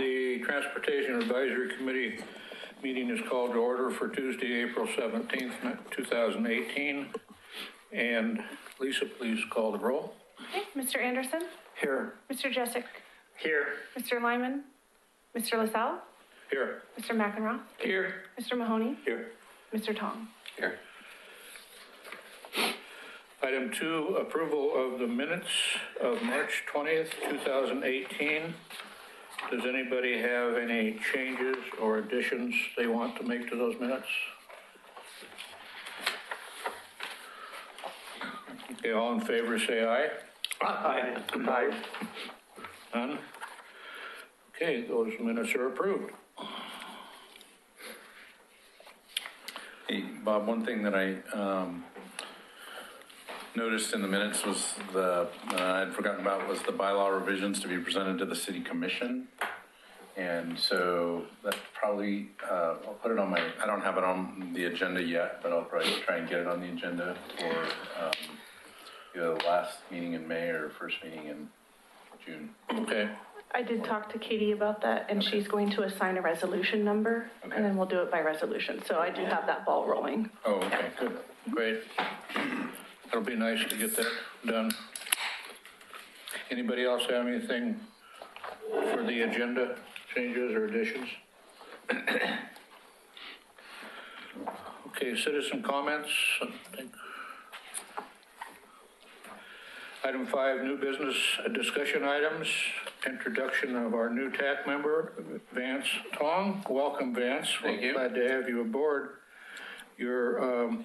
The Transportation Advisory Committee meeting is called to order for Tuesday, April 17th, 2018. And Lisa, please call the roll. Okay, Mr. Anderson? Here. Mr. Jessic? Here. Mr. Lyman? Mr. LaSalle? Here. Mr. McEnroe? Here. Mr. Mahoney? Here. Mr. Tong? Here. Item 2, approval of the minutes of March 20th, 2018. Does anybody have any changes or additions they want to make to those minutes? Okay, all in favor say aye. Aye. Aye. None? Okay, those minutes are approved. Hey, Bob, one thing that I noticed in the minutes was I'd forgotten about was the bylaw revisions to be presented to the city commission. And so that probably, I'll put it on my, I don't have it on the agenda yet, but I'll probably try and get it on the agenda for either the last meeting in May or first meeting in June. Okay. I did talk to Katie about that, and she's going to assign a resolution number, and then we'll do it by resolution. So I do have that ball rolling. Oh, okay, good, great. That'll be nice to get that done. Anybody else have anything for the agenda, changes or additions? Okay, citizen comments. Item 5, new business discussion items. Introduction of our new TAC member, Vance Tong. Welcome, Vance. Thank you. Glad to have you aboard. Your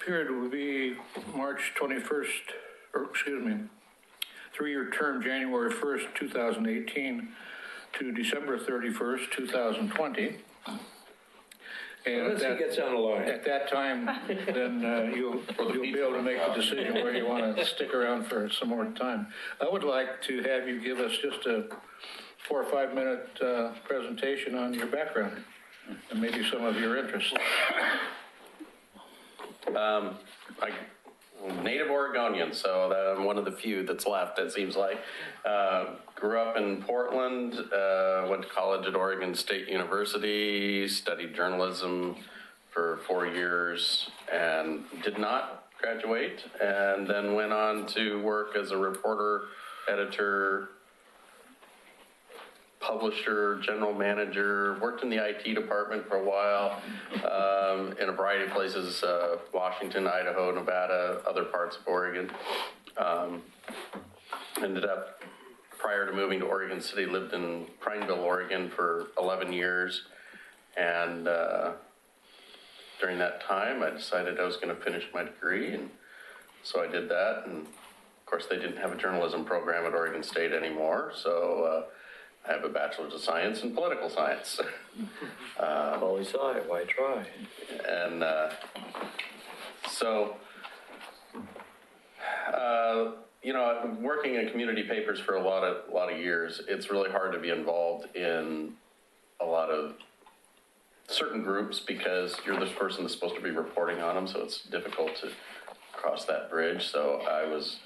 period will be March 21st, or excuse me, 3-year term, January 1st, 2018 to December 31st, 2020. And Unless he gets on the line. at that time, then you'll be able to make the decision where you want to stick around for some more time. I would like to have you give us just a 4 or 5 minute presentation on your background and maybe some of your interests. I'm native Oregonian, so I'm one of the few that's left, it seems like. Grew up in Portland, went to college at Oregon State University, studied journalism for 4 years, and did not graduate, and then went on to work as a reporter, editor, publisher, general manager, worked in the IT department for a while, in a variety of places, Washington, Idaho, Nevada, other parts of Oregon. Ended up, prior to moving to Oregon City, lived in Prineville, Oregon for 11 years. And during that time, I decided I was going to finish my degree. And so I did that. And of course, they didn't have a journalism program at Oregon State anymore. So I have a bachelor's of science in political science. Well, we saw it, why try? And so, you know, I've been working in community papers for a lot of years. It's really hard to be involved in a lot of certain groups because you're the person that's supposed to be reporting on them, so it's difficult to cross that bridge. So I was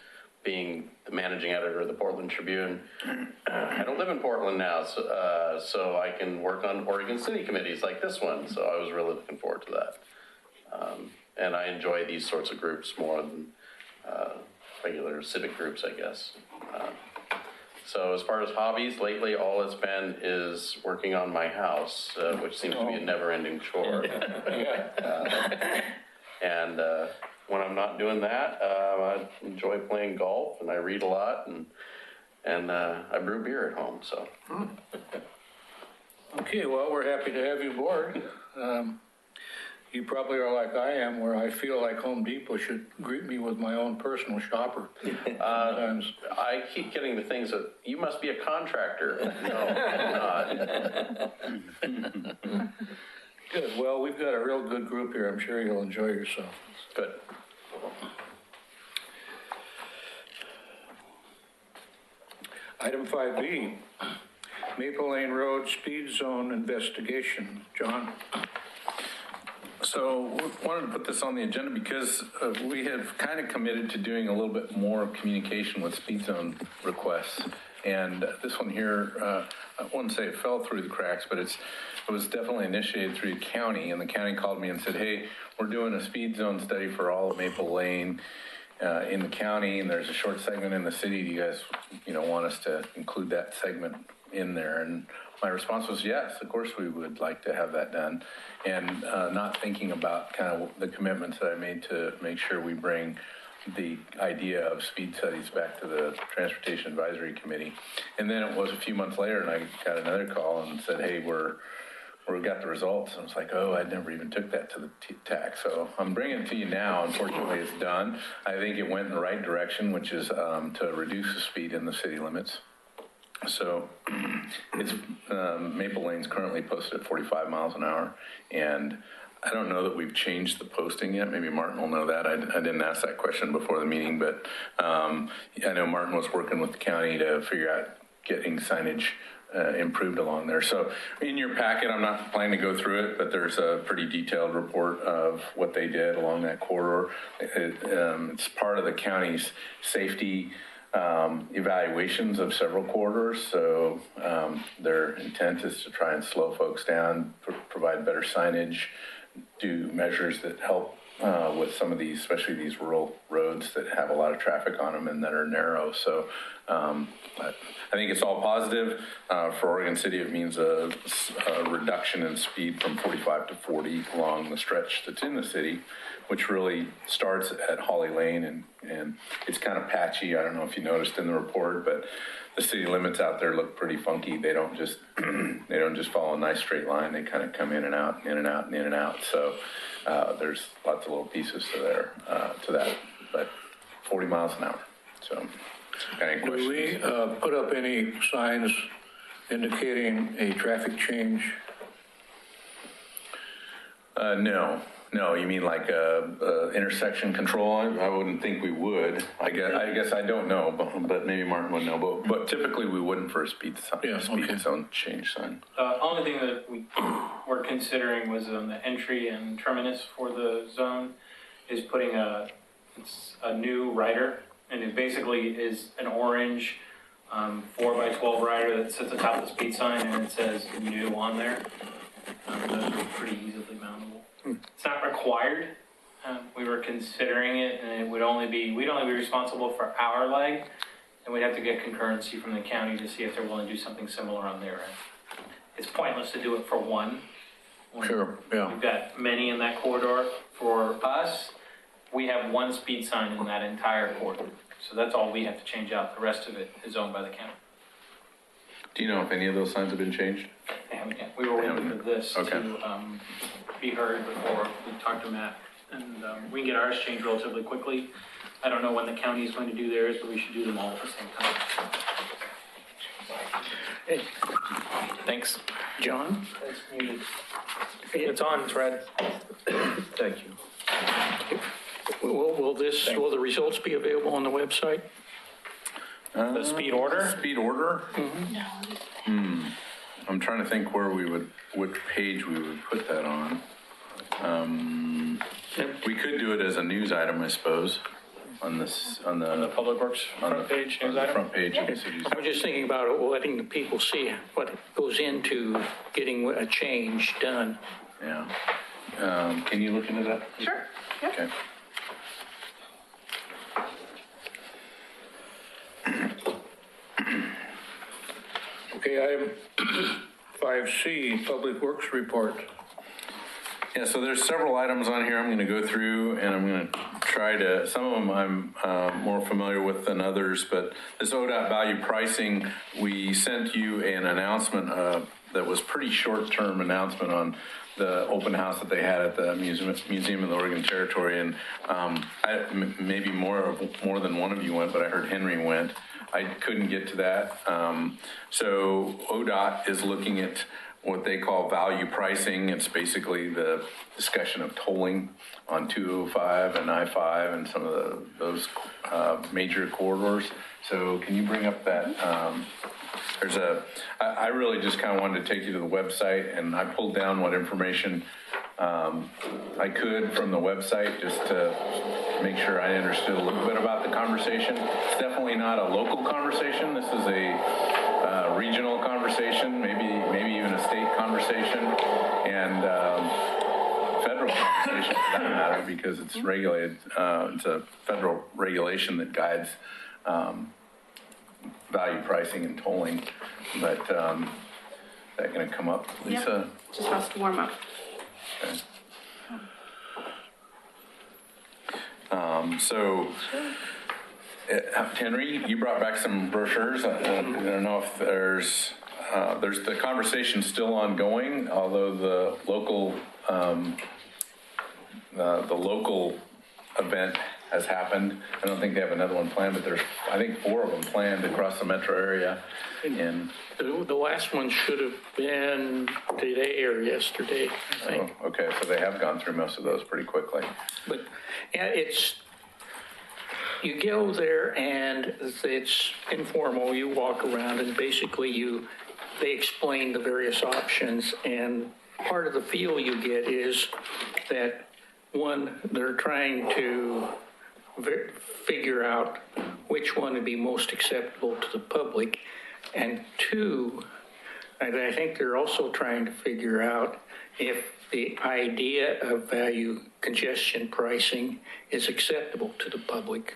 being the managing editor of the Portland Tribune. I don't live in Portland now, so I can work on Oregon City committees like this one. So I was really looking forward to that. And I enjoy these sorts of groups more than regular civic groups, I guess. So as far as hobbies, lately all it's been is working on my house, which seems to be a never-ending chore. And when I'm not doing that, I enjoy playing golf, and I read a lot, and I brew beer at home. So. Okay, well, we're happy to have you aboard. You probably are like I am, where I feel like Home Depot should greet me with my own personal shopper. Sometimes. I keep getting the things that, you must be a contractor. No, I'm not. Good, well, we've got a real good group here. I'm sure you'll enjoy yourself. Good. Item 5B, Maple Lane Road Speed Zone Investigation. John? So wanted to put this on the agenda because we have kind of committed to doing a little bit more communication with speed zone requests. And this one here, I wouldn't say it fell through the cracks, but it was definitely initiated through the county. And the county called me and said, hey, we're doing a speed zone study for all of Maple Lane in the county, and there's a short segment in the city. Do you guys, want us to include that segment in there? And my response was yes, of course we would like to have that done. And not thinking about kind of the commitments that I made to make sure we bring the idea of speed studies back to the Transportation Advisory Committee. And then it was a few months later, and I got another call and said, hey, we got the results. I was like, oh, I never even took that to the TAC. So I'm bringing it to you now. Unfortunately, it's done. I think it went in the right direction, which is to reduce the speed in the city limits. So it's Maple Lane's currently posted at 45 miles an hour, and I don't know that we've changed the posting yet. Maybe Martin will know that. I didn't ask that question before the meeting, but I know Martin was working with the county to figure out getting signage improved along there. So in your packet, I'm not planning to go through it, but there's a pretty detailed report of what they did along that corridor. It's part of the county's safety evaluations of several corridors. So their intent is to try and slow folks down, provide better signage, do measures that help with some of these, especially these rural roads that have a lot of traffic on them and that are narrow. So I think it's all positive. For Oregon City, it means a reduction in speed from 45 to 40 along the stretch that's in the city, which really starts at Holly Lane, and it's kind of patchy. I don't know if you noticed in the report, but the city limits out there look pretty funky. They don't just follow a nice straight line. They kind of come in and out, in and out, and in and out. So there's lots of little pieces to that, but 40 miles an hour. So any questions? Do we put up any signs indicating a traffic change? No, you mean like intersection control? I wouldn't think we would. I guess I don't know, but maybe Martin would know. But typically we wouldn't for a speed zone change sign. Only thing that we were considering was on the entry and terminus for the zone is putting a new rider, and it basically is an orange 4x12 rider that sits atop the speed sign, and it says new on there. Those are pretty easily mountable. It's not required. We were considering it, and we'd only be responsible for our leg, and we'd have to get concurrency from the county to see if they're willing to do something similar on their end. It's pointless to do it for one. Sure, yeah. We've got many in that corridor. For us, we have one speed sign in that entire corridor. So that's all we have to change out. The rest of it is owned by the county. Do you know if any of those signs have been changed? They haven't yet. We were waiting for this Okay. to be heard before we talked to Matt. And we can get ours changed relatively quickly. I don't know when the county is going to do theirs, but we should do them all at the same time. Thanks. John? It's muted. It's on, Fred. Thank you. Will the results be available on the website? The speed order? Speed order? I'm trying to think which page we would put that on. We could do it as a news item, I suppose, on the Public Works front page news item? front page of the city's. I was just thinking about letting the people see what goes into getting a change done. Yeah. Can you look into that? Sure, yeah. Okay. Okay, item 5C, Public Works Report. Yeah, so there's several items on here I'm going to go through, and I'm going to try to, some of them I'm more familiar with than others, but this ODOT value pricing, we sent you an announcement that was pretty short-term announcement on the open house that they had at the Museum of the Oregon Territory, and maybe more than one of you went, but I heard Henry went. I couldn't get to that. So ODOT is looking at what they call value pricing. It's basically the discussion of tolling on 205 and I-5 and some of those major corridors. So can you bring up that I really just kind of wanted to take you to the website, and I pulled down what information I could from the website just to make sure I understood a little bit about the conversation. It's definitely not a local conversation. This is a regional conversation, maybe even a state conversation, and federal conversation for that matter, because it's regulated. It's a federal regulation that guides value pricing and tolling. But is that going to come up, Lisa? Yep. Just has to warm up. Okay. So, Henry, you brought back some brochures. I don't know if there's the conversation still ongoing, although the local event has happened. I don't think they have another one planned, but there's, I think, 4 of them planned across the metro area. And The last one should have been today or yesterday, I think. oh, okay, so they have gone through most of those pretty quickly. But yeah, you go there and it's informal. You walk around and basically they explain the various options, and part of the feel you get is that, one, they're trying to figure out which one would be most acceptable to the public, and 2, I think they're also trying to figure out if the idea of value congestion pricing is acceptable to the public.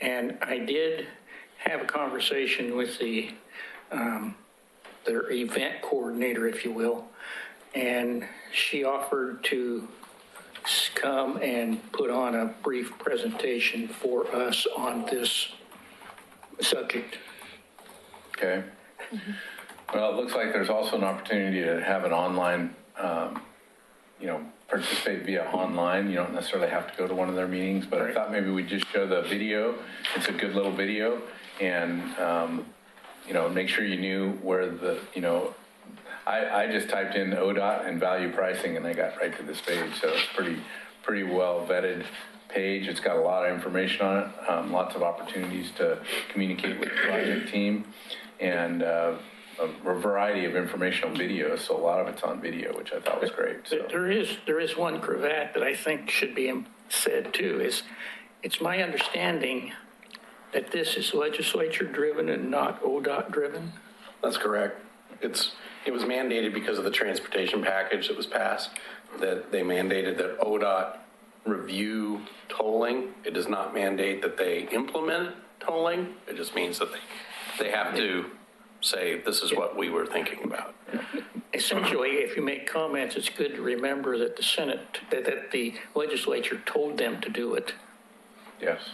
And I did have a conversation with their event coordinator, if you will, and she offered to come and put on a brief presentation for us on this subject. Okay. Well, it looks like there's also an opportunity to have an online, participate via online. You don't necessarily have to go to one of their meetings, but I thought maybe we'd just show the video. It's a good little video, and, make sure you knew where I just typed in ODOT and value pricing, and I got right to this page. So it's pretty well vetted page. It's got a lot of information on it, lots of opportunities to communicate with the project team, and a variety of informational videos. So a lot of it's on video, which I thought was great. So. There is one cravat that I think should be said too. It's my understanding that this is legislature driven and not ODOT driven. That's correct. It was mandated because of the transportation package that was passed, that they mandated that ODOT review tolling. It does not mandate that they implement tolling. It just means that they have to say, this is what we were thinking about. Essentially, if you make comments, it's good to remember that the Senate, that the legislature told them to do it. Yes.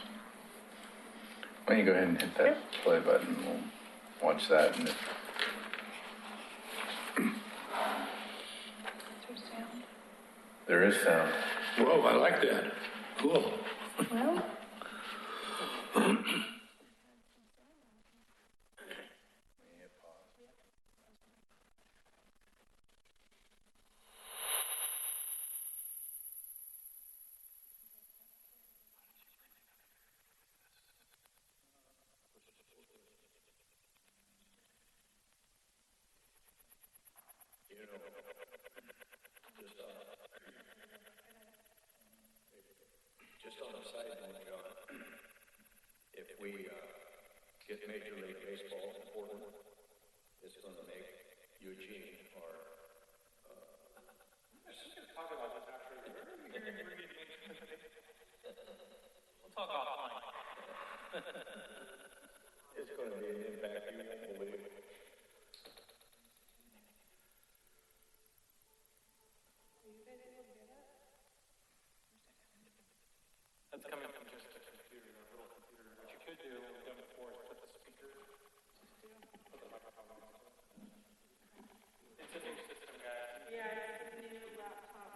Why don't you go ahead and hit that play button? We'll watch that. And there is sound. Whoa, I like that. Cool. Well, Just on a side note, John, if we get Major League Baseball important, it's going to make Eugene or... I was just going to talk about this after. We'll talk offline. It's going to be an impact you won't believe. That's coming from just a computer, a little computer. What you could do, we've done before, is put the speaker, put the microphone on. It's a new system, guys. yeah, it's a new laptop.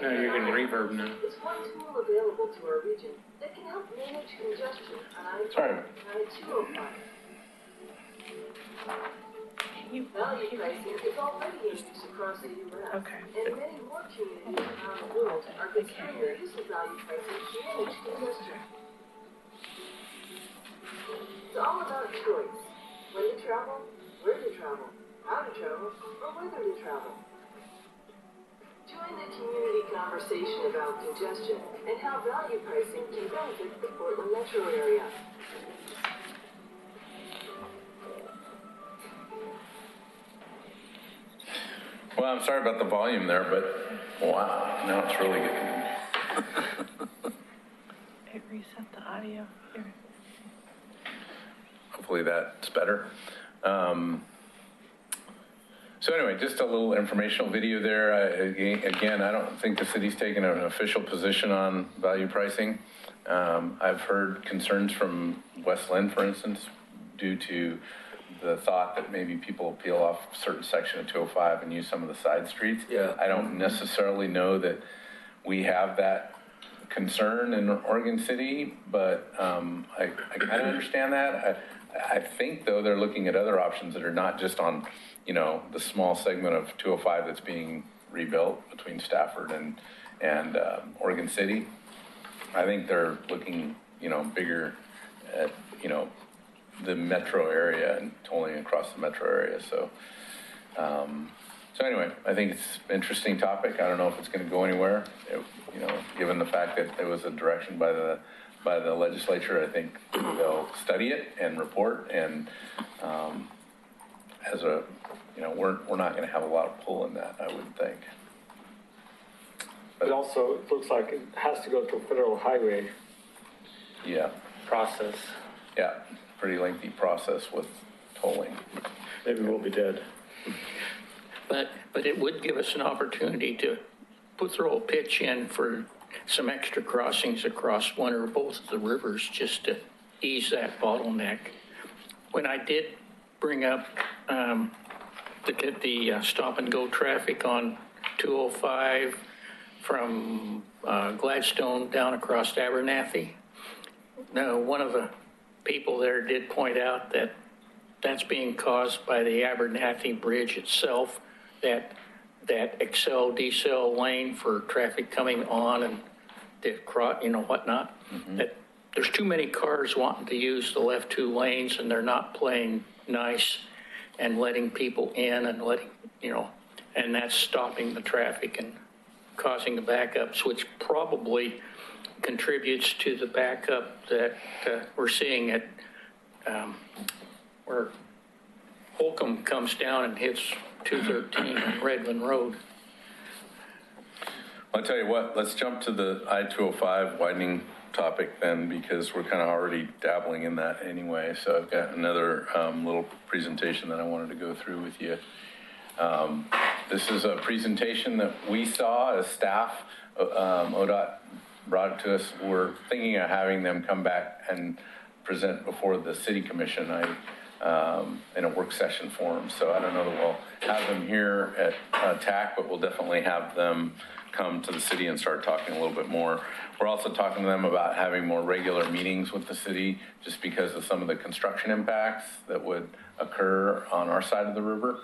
No, you're getting reverb now. Is one tool available to our region that can help manage congestion on Sorry. I-205. Value pricing is already in use across the U.S. Okay. And many more communities around the world are considering the use of value pricing to manage congestion. It's all about choice. When to travel, where to travel, how to travel, or whether to travel. Join the community conversation about congestion and how value pricing can benefit the Portland metro area. Well, I'm sorry about the volume there, but wow, now it's really getting. It reset the audio here. Hopefully that's better. So anyway, just a little informational video there. Again, I don't think the city's taken an official position on value pricing. I've heard concerns from West Lynn, for instance, due to the thought that maybe people peel off a certain section of 205 and use some of the side streets. Yeah. I don't necessarily know that we have that concern in Oregon City, but I kind of understand that. I think, though, they're looking at other options that are not just on, the small segment of 205 that's being rebuilt between Stafford and Oregon City. I think they're looking, bigger at, the metro area and tolling across the metro area. So anyway, I think it's an interesting topic. I don't know if it's going to go anywhere. Given the fact that there was a direction by the legislature, I think they'll study it and report. And we're not going to have a lot of pull in that, I wouldn't think. It also, it looks like it has to go through a federal highway Yeah, process. yeah, pretty lengthy process with tolling. Maybe we'll be dead. But it would give us an opportunity to throw a pitch in for some extra crossings across one or both of the rivers just to ease that bottleneck. When I did bring up the stop and go traffic on 205 from Gladstone down across Abernathy, one of the people there did point out that that's being caused by the Abernathy Bridge itself, that excel decel lane for traffic coming on and whatnot. Mm-hmm. That there's too many cars wanting to use the left two lanes and they're not playing nice and letting people in and and that's stopping the traffic and causing the backups, which probably contributes to the backup that we're seeing at where Holcomb comes down and hits 213 on Redland Road. I'll tell you what, let's jump to the I-205 widening topic then, because we're kind of already dabbling in that anyway. So I've got another little presentation that I wanted to go through with you. This is a presentation that we saw as staff. ODOT brought it to us. We're thinking of having them come back and present before the city commission in a work session form. So I don't know that we'll have them here at TAC, but we'll definitely have them come to the city and start talking a little bit more. We're also talking to them about having more regular meetings with the city just because of some of the construction impacts that would occur on our side of the river.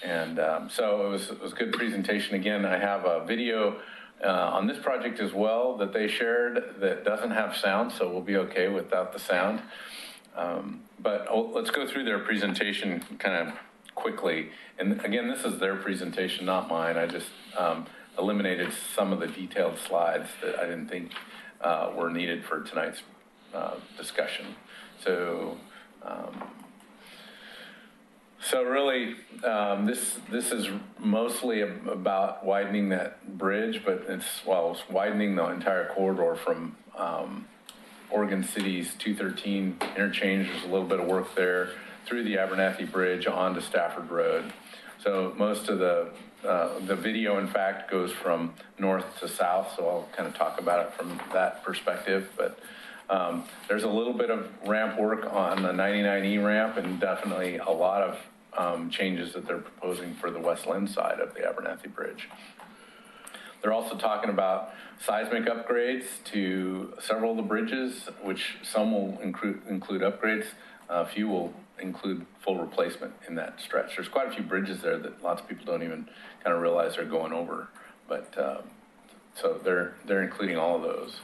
And so it was a good presentation. Again, I have a video on this project as well that they shared that doesn't have sound, so we'll be okay without the sound. But let's go through their presentation kind of quickly. And again, this is their presentation, not mine. I just eliminated some of the detailed slides that I didn't think were needed for tonight's discussion. So, so really, this is mostly about widening that bridge, but it's widening the entire corridor from Oregon City's 213 interchange. There's a little bit of work there through the Abernathy Bridge onto Stafford Road. So most of the video, in fact, goes from north to south, so I'll kind of talk about it from that perspective. But there's a little bit of ramp work on the 99E ramp, and definitely a lot of changes that they're proposing for the West Lynn side of the Abernathy Bridge. They're also talking about seismic upgrades to several of the bridges, which some will include upgrades. A few will include full replacement in that stretch. There's quite a few bridges there that lots of people don't even kind of realize they're going over. But so they're including all of those.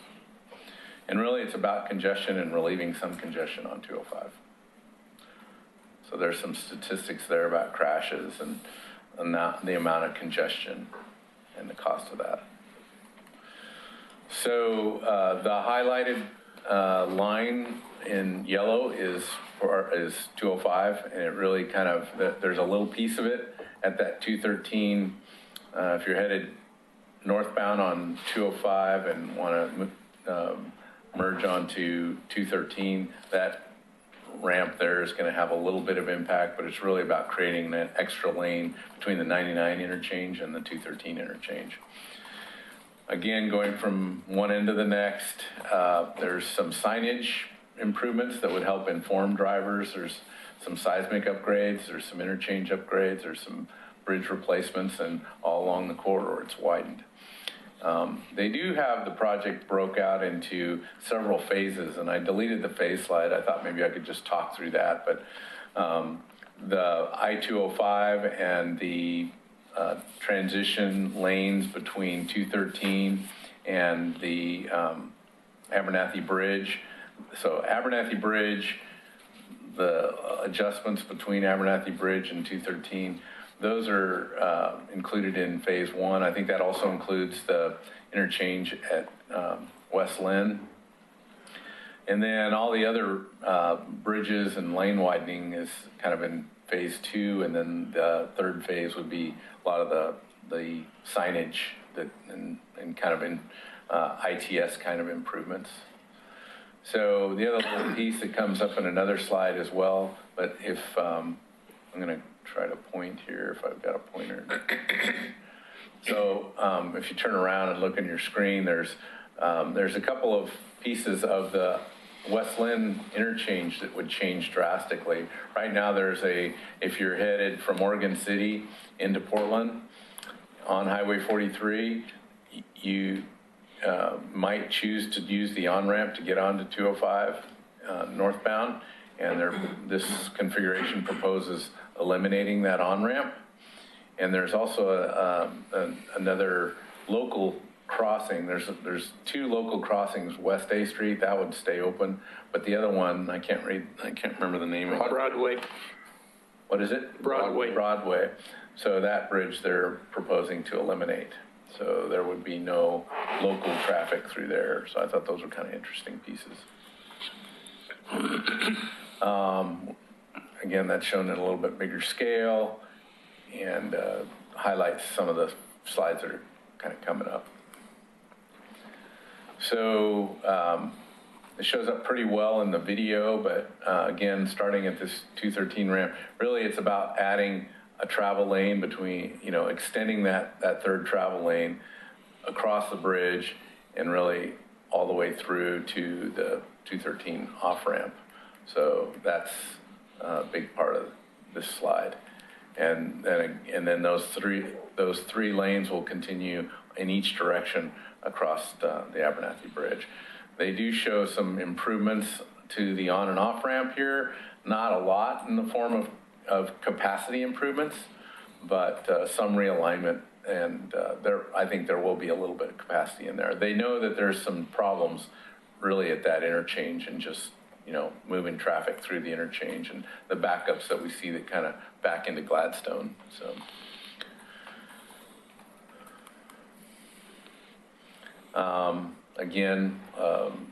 And really it's about congestion and relieving some congestion on 205. So there's some statistics there about crashes and the amount of congestion and the cost of that. So the highlighted line in yellow is 205, and it really kind of, there's a little piece of it at that 213. If you're headed northbound on 205 and want to merge onto 213, that ramp there is going to have a little bit of impact, but it's really about creating that extra lane between the 99 interchange and the 213 interchange. Again, going from one end to the next, there's some signage improvements that would help inform drivers. There's some seismic upgrades, there's some interchange upgrades, there's some bridge replacements, and all along the corridor it's widened. They do have the project broke out into several phases, and I deleted the phase slide. I thought maybe I could just talk through that, but the I-205 and the transition lanes between 213 and the Abernathy Bridge. So Abernathy Bridge, the adjustments between Abernathy Bridge and 213, those are included in phase one. I think that also includes the interchange at West Lynn. And then all the other bridges and lane widening is kind of in phase two, and then the third phase would be a lot of the signage that and kind of in ITS kind of improvements. So the other little piece that comes up in another slide as well, but if I'm going to try to point here if I've got a pointer. So if you turn around and look on your screen, there's a couple of pieces of the West Lynn interchange that would change drastically. Right now if you're headed from Oregon City into Portland on Highway 43, you might choose to use the on-ramp to get onto 205 northbound, and this configuration proposes eliminating that on-ramp. And there's also another local crossing. There's two local crossings, West A Street, that would stay open, but the other one, I can't remember the name of it. Broadway. What is it? Broadway. Broadway. So that bridge they're proposing to eliminate. So there would be no local traffic through there. So I thought those were kind of interesting pieces. Again, that's shown in a little bit bigger scale and highlights some of the slides that are kind of coming up. So it shows up pretty well in the video, but again, starting at this 213 ramp, really it's about adding a travel lane between, extending that third travel lane across the bridge and really all the way through to the 213 off-ramp. So that's a big part of this slide. And then those three lanes will continue in each direction across the Abernathy Bridge. They do show some improvements to the on and off ramp here, not a lot in the form of capacity improvements, but some realignment, and I think there will be a little bit of capacity in there. They know that there's some problems really at that interchange and just, moving traffic through the interchange and the backups that we see that kind of back into Gladstone, so. Again,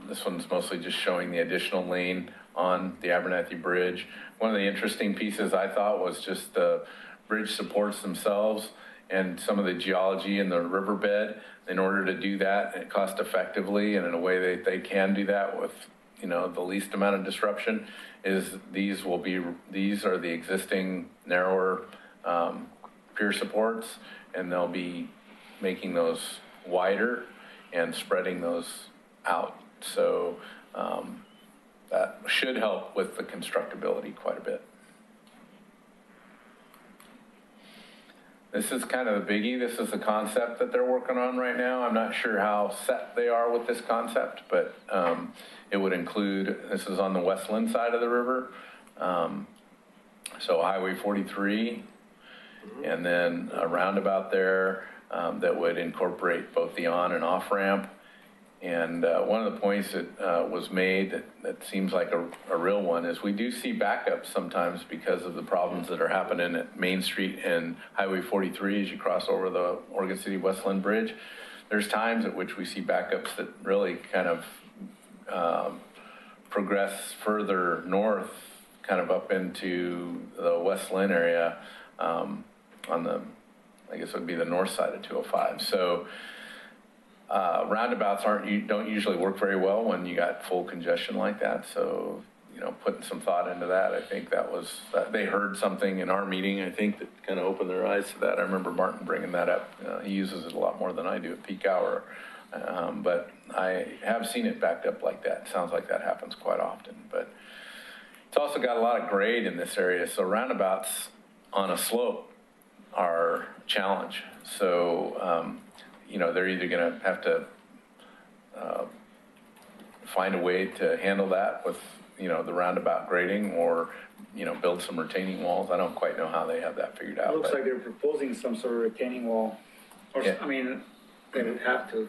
this one's mostly just showing the additional lane on the Abernathy Bridge. One of the interesting pieces I thought was just the bridge supports themselves and some of the geology in the riverbed. In order to do that cost effectively and in a way that they can do that with, the least amount of disruption, is these are the existing narrower pier supports, and they'll be making those wider and spreading those out. So that should help with the constructability quite a bit. This is kind of the biggie. This is the concept that they're working on right now. I'm not sure how set they are with this concept, but it would include, this is on the Westland side of the river. So Highway 43, and then a roundabout there that would incorporate both the on and off ramp. And one of the points that was made that seems like a real one is we do see backups sometimes because of the problems that are happening at Main Street and Highway 43 as you cross over the Oregon City Westland Bridge. There's times at which we see backups that really kind of progress further north, kind of up into the West Lynn area on the, I guess it would be the north side of 205. So roundabouts don't usually work very well when you got full congestion like that. So, putting some thought into that, I think they heard something in our meeting, I think, that kind of opened their eyes to that. I remember Martin bringing that up. He uses it a lot more than I do at peak hour. But I have seen it backed up like that. It sounds like that happens quite often. But it's also got a lot of grade in this area. So roundabouts on a slope are a challenge. So, they're either going to have to find a way to handle that with, the roundabout grading or, build some retaining walls. I don't quite know how they have that figured out. It looks like they're proposing some sort of retaining wall. Or, Yeah. they would have to.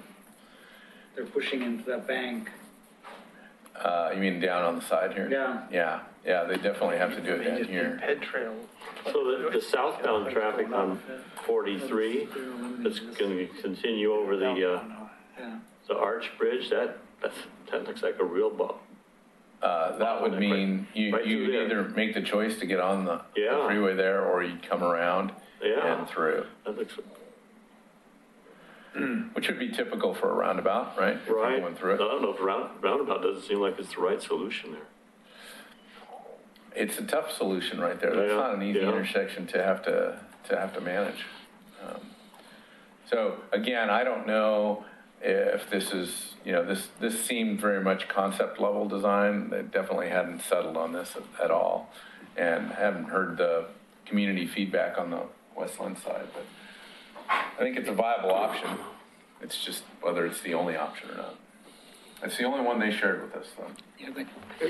They're pushing into that bank. You mean down on the side here? Yeah. Yeah, they definitely have to do it down here. Head trail. So the southbound traffic on 43, that's going to continue over the Arch Bridge, that looks like a real bump. That would mean you right would through either make the choice to get on the Yeah. freeway there, or you'd come around Yeah. and through, That looks which would be typical for a roundabout, right? If you're right. going through I it. don't know if roundabout doesn't seem like it's the right solution there. It's a tough solution right there. That's Yeah, not an easy yeah. intersection to have to manage. So again, I don't know if this is, this seemed very much concept level design. They definitely hadn't settled on this at all, and haven't heard the community feedback on the Westland side. But I think it's a viable option. It's just whether it's the only option or not. It's the only one they shared with us, though. Yeah,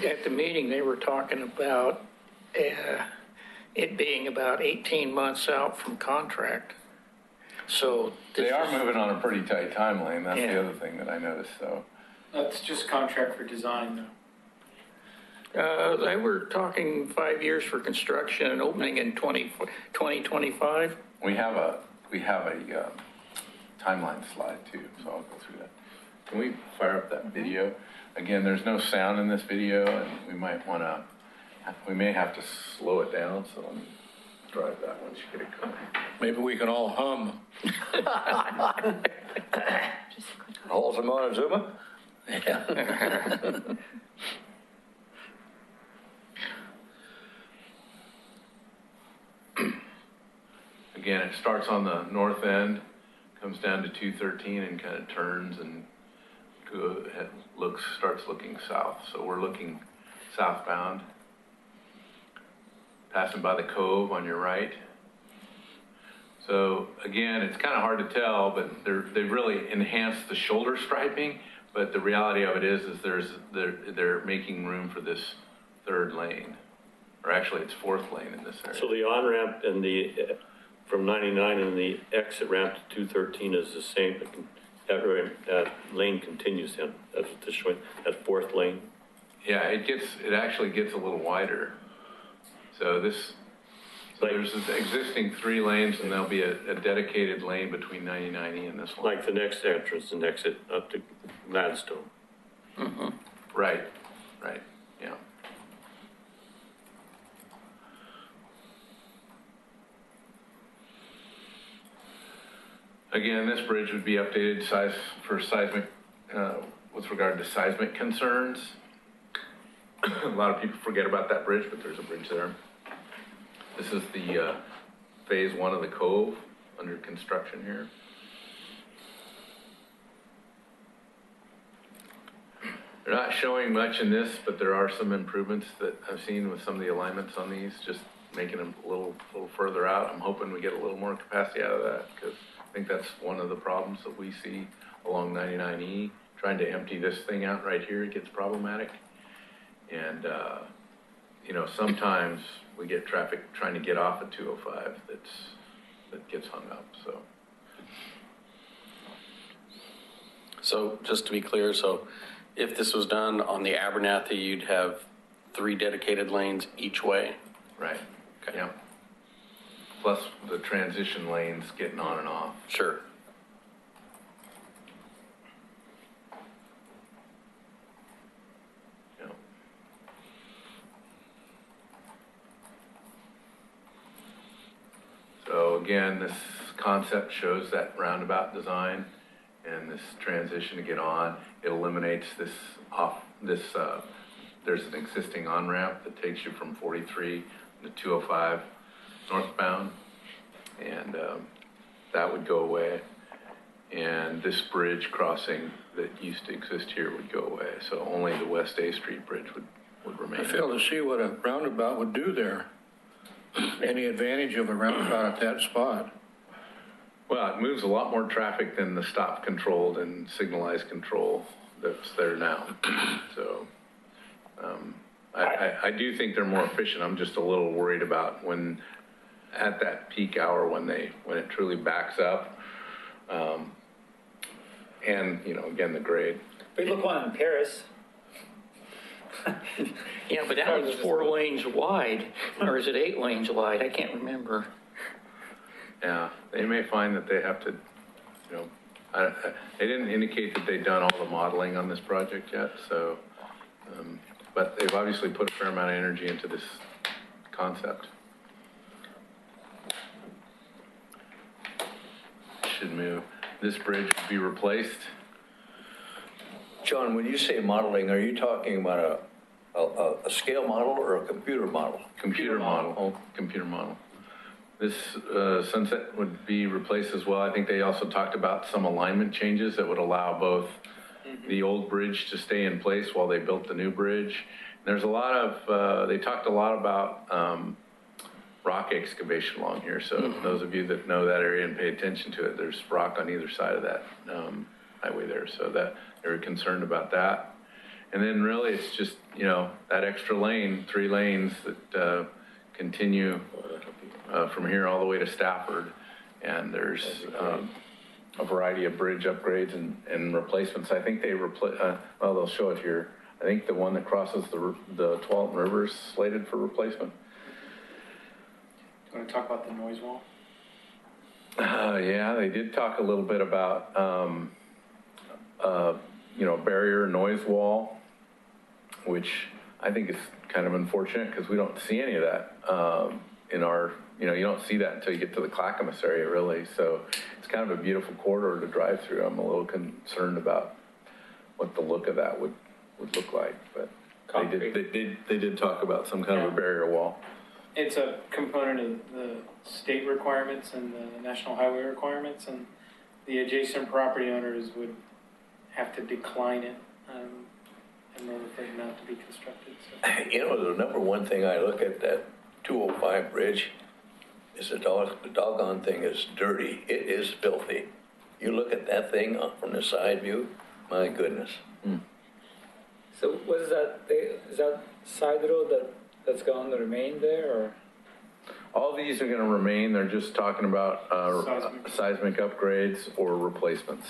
at the meeting, they were talking about it being about 18 months out from contract. So They are moving on a pretty tight timeline. That's Yeah. the other thing that I noticed, so. That's just contract for design, though. They were talking 5 years for construction and opening in 2025. We have a timeline slide too, so I'll go through that. Can we fire up that video? Again, there's no sound in this video, and we may have to slow it down, so let me drive that once you get it going. Maybe we can all hum. Halls of Montezuma? Again, it starts on the north end, comes down to 213 and kind of turns and starts looking south. So we're looking southbound, passing by the cove on your right. So again, it's kind of hard to tell, but they've really enhanced the shoulder striping. But the reality of it is they're making room for this third lane, or actually it's fourth lane in this area. So the on-ramp and from 99 and the exit ramp to 213 is the same. That lane continues then. That's what this showing, that fourth lane. Yeah, it actually gets a little wider. So there's this existing 3 lanes, and there'll be a dedicated lane between 99E and this one. Like the next entrance and exit up to Gladstone. Right, yeah. Again, this bridge would be updated for seismic, with regard to seismic concerns. A lot of people forget about that bridge, but there's a bridge there. This is the phase 1 of the Cove under construction here. They're not showing much in this, but there are some improvements that I've seen with some of the alignments on these, just making them a little further out. I'm hoping we get a little more capacity out of that, because I think that's one of the problems that we see along 99E. Trying to empty this thing out right here, it gets problematic. And, you know, sometimes we get traffic trying to get off at 205 that gets hung up, so. So just to be clear, so if this was done on the Abernathy, you'd have 3 dedicated lanes each way? Right, yeah. Plus the transition lanes getting on and off. Sure. Yeah. So again, this concept shows that roundabout design and this transition to get on. It eliminates there's an existing on-ramp that takes you from 43 to 205 northbound, and that would go away. And this bridge crossing that used to exist here would go away. So only the West A Street Bridge would remain. I fail to see what a roundabout would do there. Any advantage of a roundabout at that spot? Well, it moves a lot more traffic than the stop controlled and signalized control that's there now. So I do think they're more efficient. I'm just a little worried about when at that peak hour when it truly backs up. And, you know, again, the grade. We look one in Paris. Yeah, but that one's 4 lanes wide, or is it 8 lanes wide? I can't remember. Yeah, they may find that they have to, you know, they didn't indicate that they'd done all the modeling on this project yet, so, but they've obviously put a fair amount of energy into this concept. Should move. This bridge would be replaced. John, when you say modeling, are you talking about a scale model or a computer model? Computer model. Computer model. This sunset would be replaced as well. I think they also talked about some alignment changes that would allow both the old bridge to stay in place while they built the new bridge. There's a lot of, they talked a lot about rock excavation along here. So those of you that know that area and pay attention to it, there's rock on either side of that highway there. So that they were concerned about that. And then really it's just, you know, that extra lane, 3 lanes that continue from here all the way to Stafford. And there's a variety of bridge upgrades and replacements. I think they well, they'll show it here. I think the one that crosses the Tualatin River is slated for replacement. Do you want to talk about the noise wall? Yeah, they did talk a little bit about, you know, barrier noise wall, which I think is kind of unfortunate because we don't see any of that in our, you know, you don't see that until you get to the Clackamas area, really. So it's kind of a beautiful corridor to drive through. I'm a little concerned about what the look of that would look like, but they did talk about some kind of a barrier wall. It's a component of the state requirements and the national highway requirements, and the adjacent property owners would have to decline it in order for it not to be constructed. So. You know, the number one thing I look at that 205 bridge is the doggone thing is dirty. It is filthy. You look at that thing from the side view, my goodness. So what is that? Is that side road that's going to remain there, or? All these are going to remain. They're just talking about seismic upgrades or replacements.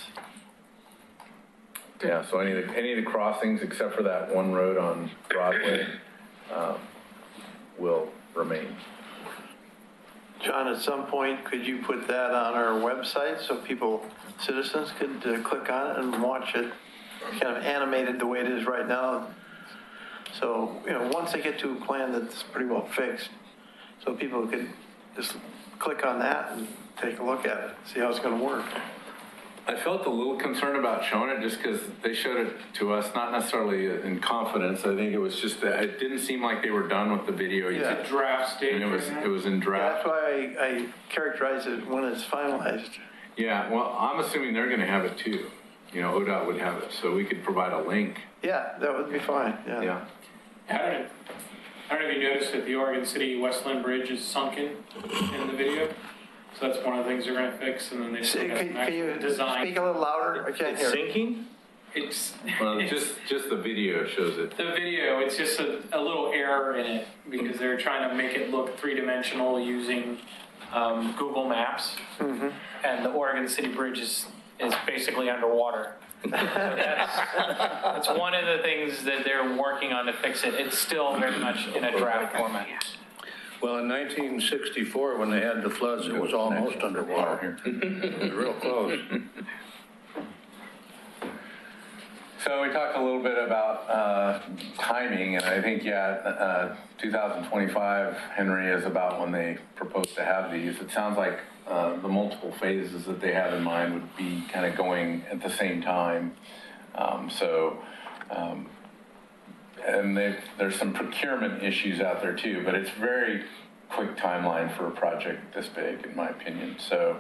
Yeah, so any of the crossings, except for that one road on Broadway, will remain. John, at some point, could you put that on our website so citizens could click on it and watch it kind of animated the way it is right now? So, once they get to a plan that's pretty well fixed, so people could just click on that and take a look at it, see how it's going to work. I felt a little concerned about showing it just because they showed it to us, not necessarily in confidence. I think it was just that it didn't seem like they were done with the video yet. It's a draft stage. And it was in draft. That's why I characterize it when it's finalized. Yeah, well, I'm assuming they're going to have it too. ODOT would have it, so we could provide a link. Yeah, that would be fine, Yeah. I don't know if you noticed that the Oregon City Westland Bridge is sunken in the video. So that's one of the things they're going to fix, and then they still got some Can actual you design. speak a little louder? I can't hear. Sinking? It's Well, just the video shows it. the video. It's just a little error in it because they're trying to make it look three-dimensional using Google Maps, and the Oregon City Bridge is basically underwater. So that's one of the things that they're working on to fix it. It's still very much in a draft format. Well, in 1964, when they had the floods, it was almost underwater. It was real close. So we talked a little bit about timing, and I think, 2025, Henry, is about when they propose to have these. It sounds like the multiple phases that they have in mind would be kind of going at the same time. And there's some procurement issues out there too, but it's very quick timeline for a project this big, in my opinion. So,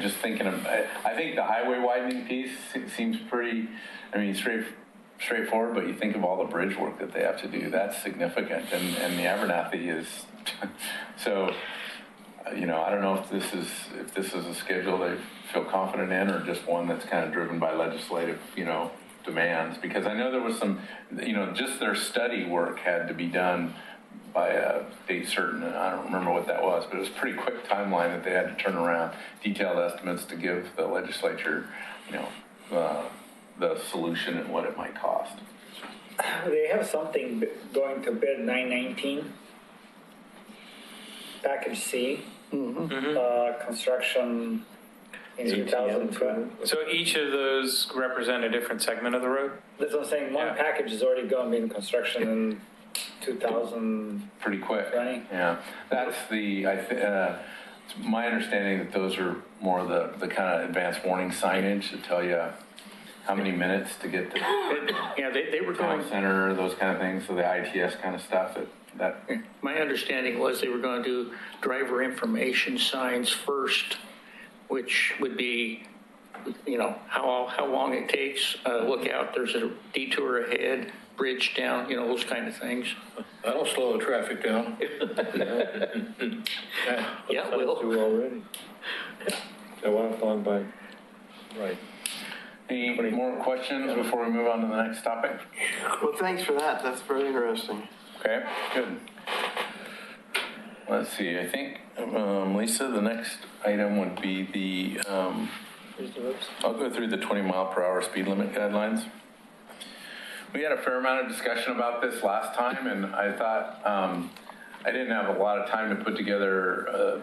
just thinking of, I think the highway widening piece seems pretty, straightforward, but you think of all the bridge work that they have to do, that's significant. And the Abernathy is, so, I don't know if this is a schedule they feel confident in or just one that's kind of driven by legislative, demands. Because I know there was some, just their study work had to be done by a date certain, and I don't remember what that was, but it was a pretty quick timeline that they had to turn around detailed estimates to give the legislature, the solution and what it might cost. They have something going to bid 919, package C, construction in 2012. So each of those represent a different segment of the road? That's what I'm saying, one package is already going to be in construction in 2000. Pretty quick. Yeah, that's it's my understanding that those are more the kind of advanced warning signage that tell you how many minutes to get to they were town going, center, those kind of things, so the ITS kind of stuff that my understanding was they were going to do driver information signs first, which would be, how long it takes, look out, there's a detour ahead, bridge down, those kind of things. That'll slow the traffic down. Yeah, it will. Already. I want to fall by. Right. Any more questions before we move on to the next topic? Well, thanks for that. That's very interesting. Okay, good. Let's see, I think, Lisa, the next item would be the, I'll go through the 20-mile-per-hour speed limit guidelines. We had a fair amount of discussion about this last time, and I thought I didn't have a lot of time to put together, a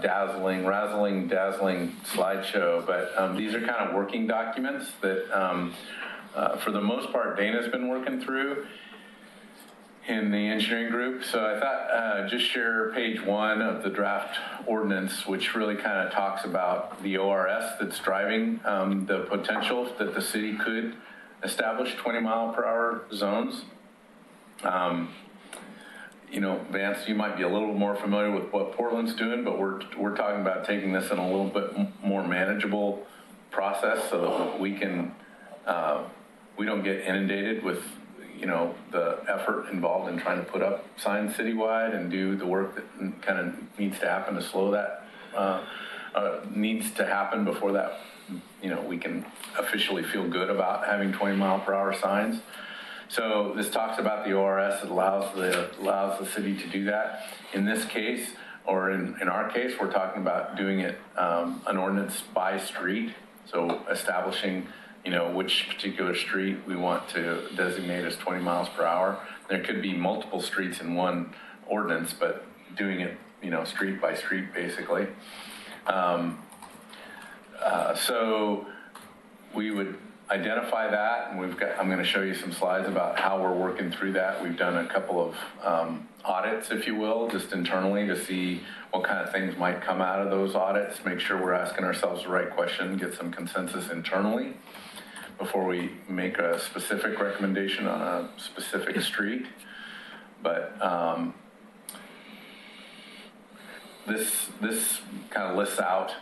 dazzling slideshow, but these are kind of working documents that, for the most part, Dana's been working through in the engineering group. So I thought just share page 1 of the draft ordinance, which really kind of talks about the ORS that's driving the potential that the city could establish 20-mile-per-hour zones. Vance, you might be a little more familiar with what Portland's doing, but we're talking about taking this in a little bit more manageable process so that we can, we don't get inundated with, the effort involved in trying to put up signs citywide and do the work that kind of needs to happen to slow that, needs to happen before that, we can officially feel good about having 20-mile-per-hour signs. So this talks about the ORS. It allows the city to do that. In this case, or in our case, we're talking about doing it, an ordinance by street. So establishing, which particular street we want to designate as 20 miles per hour. There could be multiple streets in one ordinance, but doing it, street by street, basically. So we would identify that, and I'm going to show you some slides about how we're working through that. We've done a couple of audits, if you will, just internally to see what kind of things might come out of those audits, make sure we're asking ourselves the right question, get some consensus internally before we make a specific recommendation on a specific street. But this kind of lists out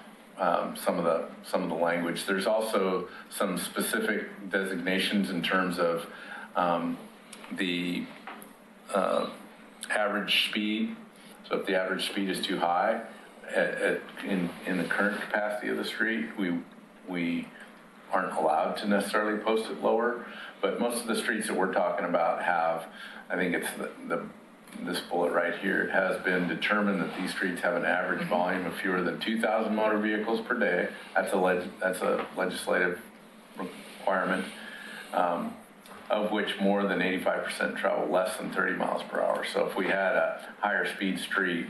some of the language. There's also some specific designations in terms of the average speed. So if the average speed is too high in the current capacity of the street, we aren't allowed to necessarily post it lower. But most of the streets that we're talking about have, I think it's this bullet right here, it has been determined that these streets have an average volume of fewer than 2,000 motor vehicles per day. That's a legislative requirement, of which more than 85% travel less than 30 miles per hour. So if we had a higher speed street,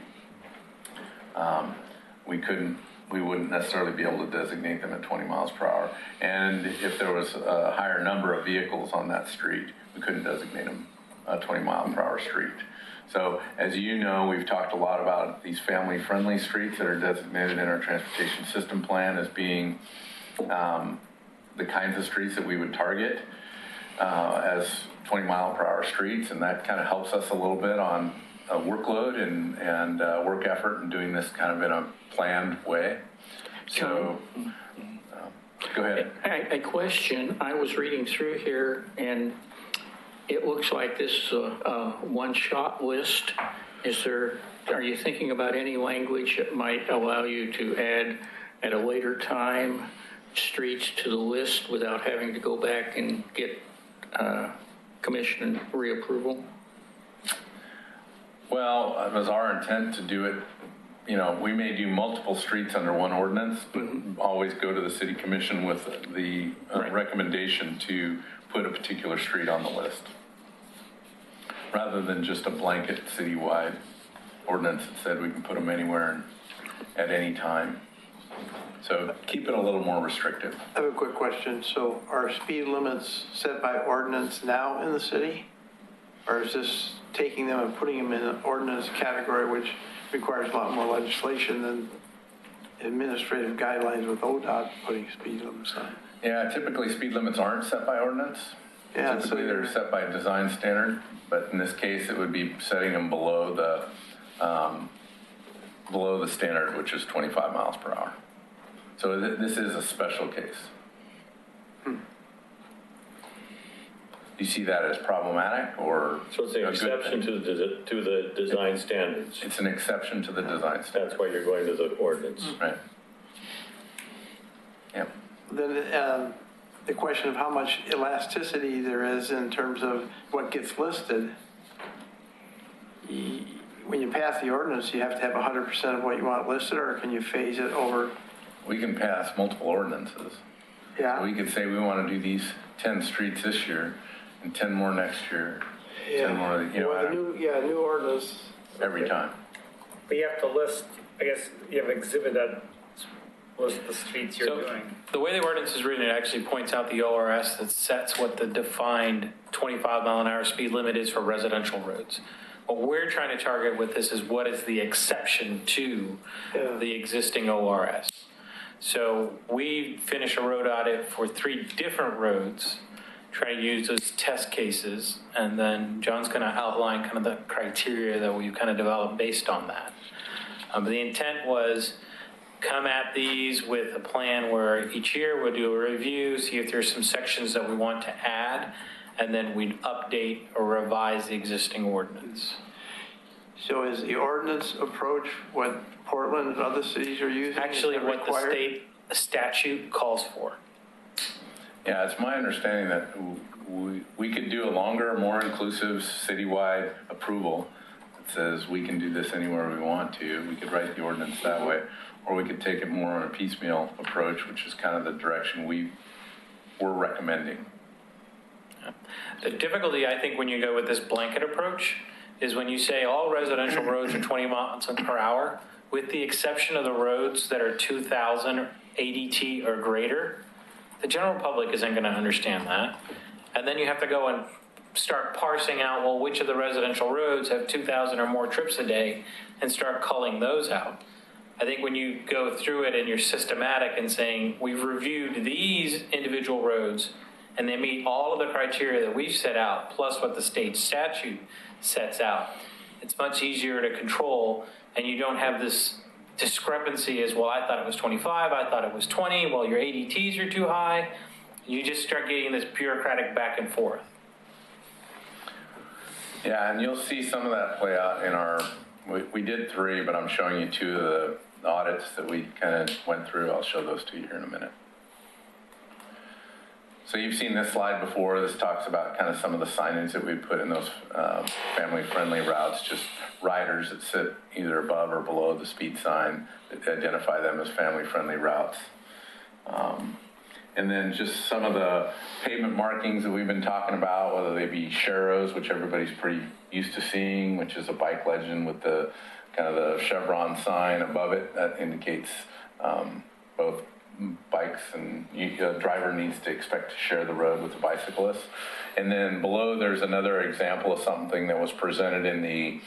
we wouldn't necessarily be able to designate them at 20 miles per hour. And if there was a higher number of vehicles on that street, we couldn't designate them a 20 mile per hour street. So as you know, we've talked a lot about these family-friendly streets that are designated in our transportation system plan as being the kinds of streets that we would target as 20 mile per hour streets, and that kind of helps us a little bit on workload and work effort and doing this kind of in a planned way. So go ahead. A question, I was reading through here and it looks like this is a one-shot list. Are you thinking about any language that might allow you to add at a later time streets to the list without having to go back and get commission reapproval? Well, it was our intent to do it, we may do multiple streets under one ordinance, but always go to the city commission with the recommendation to put a particular street on the list, rather than just a blanket citywide ordinance that said we can put them anywhere and at any time. So keep it a little more restrictive. I have a quick question. So are speed limits set by ordinance now in the city? Or is this taking them and putting them in an ordinance category, which requires a lot more legislation than administrative guidelines with ODOT putting speed limits on? Yeah, typically speed limits aren't set by ordinance. Yeah, typically they're set by design standard, but in this case it would be setting them below the standard, which is 25 miles per hour. So this is a special case. You see that as problematic or? So it's an exception to the design standards. It's an exception to the design standards. That's why you're going to the ordinance. Right. Yeah. Then the question of how much elasticity there is in terms of what gets listed. When you pass the ordinance, you have to have 100% of what you want listed, or can you phase it over? We can pass multiple ordinances. Yeah. So we could say we want to do these 10 streets this year and 10 more next year. Yeah. 10 more, New ordinance. every time. But you have to list, I guess, you have an exhibit that lists the streets you're doing. The way the ordinance is written, it actually points out the ORS that sets what the defined 25 mile an hour speed limit is for residential roads. What we're trying to target with this is what is the exception to the existing ORS. So we finished a road audit for 3 different roads, try to use those test cases, and then John's going to outline kind of the criteria that we've kind of developed based on that. But the intent was come at these with a plan where each year we'll do a review, see if there's some sections that we want to add, and then we'd update or revise the existing ordinance. So is the ordinance approach what Portland and other cities are using? Actually, what the state statute calls for. Yeah, it's my understanding that we could do a longer, more inclusive citywide approval that says we can do this anywhere we want to. We could write the ordinance that way, or we could take it more on a piecemeal approach, which is kind of the direction we're recommending. The difficulty, I think, when you go with this blanket approach is when you say all residential roads are 20 miles per hour, with the exception of the roads that are 2,000 ADT or greater, the general public isn't going to understand that. And then you have to go and start parsing out, well, which of the residential roads have 2,000 or more trips a day, and start culling those out. I think when you go through it and you're systematic and saying, we've reviewed these individual roads and they meet all of the criteria that we've set out, plus what the state statute sets out, it's much easier to control, and you don't have this discrepancy as, well, I thought it was 25, I thought it was 20, well, your ADTs are too high. You just start getting this bureaucratic back and forth. Yeah, and you'll see some of that play out in our, we did 3, but I'm showing you 2 of the audits that we kind of went through. I'll show those to you here in a minute. So you've seen this slide before. This talks about kind of some of the signage that we put in those family-friendly routes, just riders that sit either above or below the speed sign that identify them as family-friendly routes. And then just some of the pavement markings that we've been talking about, whether they be Sharrows, which everybody's pretty used to seeing, which is a bike legend with the kind of the chevron sign above it that indicates both bikes, and a driver needs to expect to share the road with the bicyclist. And then below there's another example of something that was presented in the,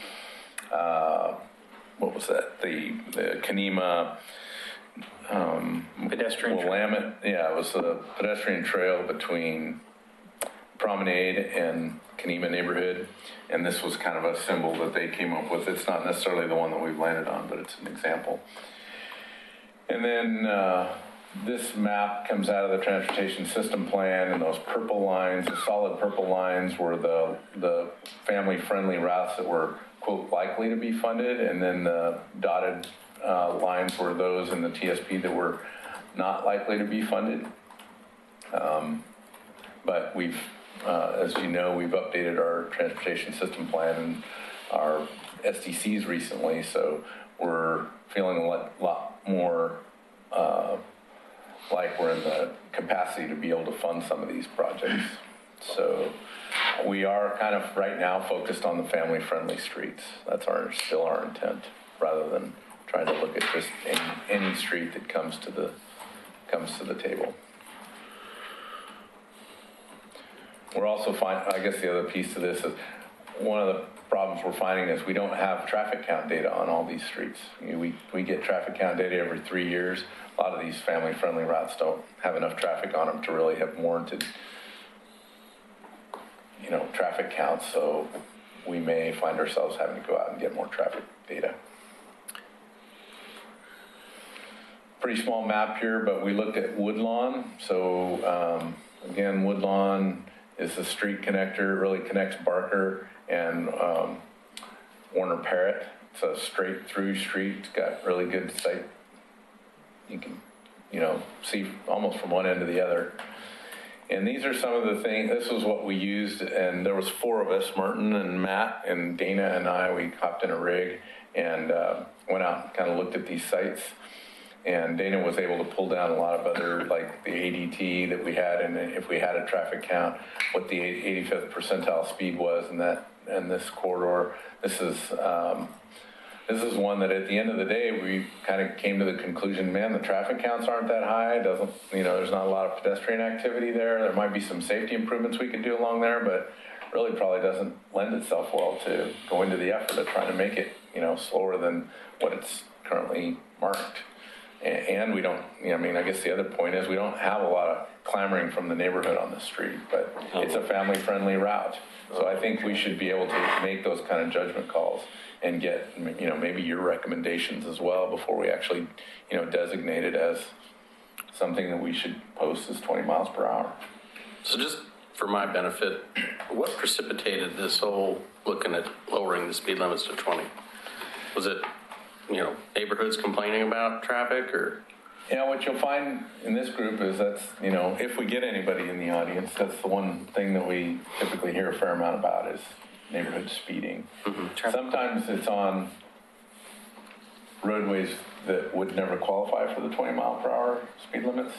what was that? The Kenema pedestrian trail. Willamette, yeah, it was a pedestrian trail between Promenade and Kenema neighborhood, and this was kind of a symbol that they came up with. It's not necessarily the one that we've landed on, but it's an example. And then this map comes out of the transportation system plan, and those purple lines, the solid purple lines, were the family-friendly routes that were, quote, likely to be funded, and then the dotted lines were those in the TSP that were not likely to be funded. But we've, as you know, we've updated our transportation system plan and our SDCs recently, so we're feeling a lot more like we're in the capacity to be able to fund some of these projects. So we are kind of right now focused on the family-friendly streets. That's still our intent, rather than trying to look at just any street that comes to the table. We're also I guess the other piece to this is one of the problems we're finding is we don't have traffic count data on all these streets. We get traffic count data every 3 years. A lot of these family-friendly routes don't have enough traffic on them to really have warranted, traffic counts. So we may find ourselves having to go out and get more traffic data. Pretty small map here, but we looked at Woodlawn. So again, Woodlawn is the street connector. It really connects Barker and Warner Parrott. It's a straight through street. It's got really good sight. You can, see almost from one end to the other. And these are some of the things. This was what we used, and there was 4 of us, Martin and Matt and Dana and I. We hopped in a rig and went out and kind of looked at these sites. And Dana was able to pull down a lot of other, like the ADT that we had, and if we had a traffic count, what the 85th percentile speed was in this corridor. This is one that at the end of the day, we kind of came to the conclusion, man, the traffic counts aren't that high. It doesn't, there's not a lot of pedestrian activity there. There might be some safety improvements we could do along there, but really probably doesn't lend itself well to going to the effort of trying to make it, slower than what it's currently marked. And we don't, I guess the other point is we don't have a lot of clamoring from the neighborhood on the street, but it's a family-friendly route. So I think we should be able to make those kind of judgment calls and get, maybe your recommendations as well before we actually, designate it as something that we should post as 20 miles per hour. So just for my benefit, what precipitated this whole looking at lowering the speed limits to 20? Was it, neighborhoods complaining about traffic, or? What you'll find in this group is that's, if we get anybody in the audience, that's the one thing that we typically hear a fair amount about is, neighborhood speeding. Sometimes it's on roadways that would never qualify for the 20 mile per hour speed limits.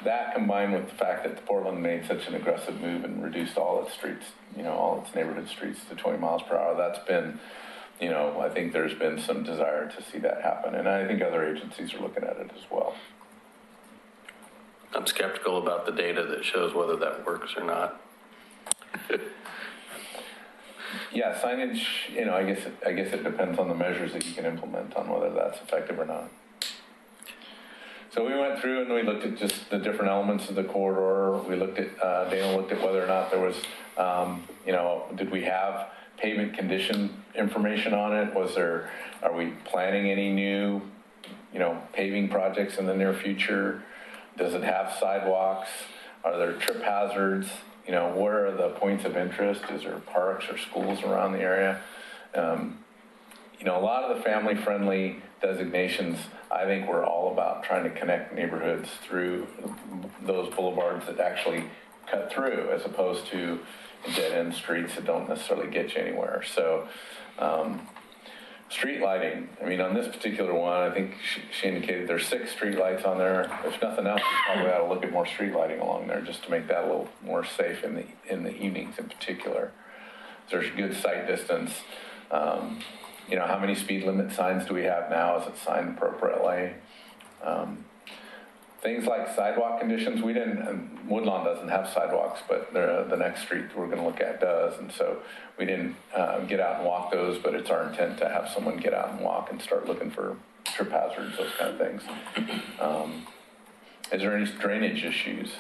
That combined with the fact that Portland made such an aggressive move and reduced all its streets, all its neighborhood streets to 20 miles per hour, that's been, I think there's been some desire to see that happen. And I think other agencies are looking at it as well. I'm skeptical about the data that shows whether that works or not. Yeah, signage, I guess it depends on the measures that you can implement on whether that's effective or not. So we went through and we looked at just the different elements of the corridor. We looked at, Dana looked at whether or not there was, did we have pavement condition information on it? Are we planning any new, paving projects in the near future? Does it have sidewalks? Are there trip hazards? Where are the points of interest? Is there parks or schools around the area? A lot of the family-friendly designations, I think we're all about trying to connect neighborhoods through those boulevards that actually cut through, as opposed to dead-end streets that don't necessarily get you anywhere. So, street lighting, on this particular one, I think she indicated there's 6 street lights on there. If nothing else, we probably ought to look at more street lighting along there just to make that a little more safe in the evenings in particular. There's good sight distance. How many speed limit signs do we have now? Is it signed appropriately? Things like sidewalk conditions, we didn't, Woodlawn doesn't have sidewalks, but the next street we're going to look at does. And so we didn't get out and walk those, but it's our intent to have someone get out and walk and start looking for trip hazards, those kind of things. Is there any drainage issues?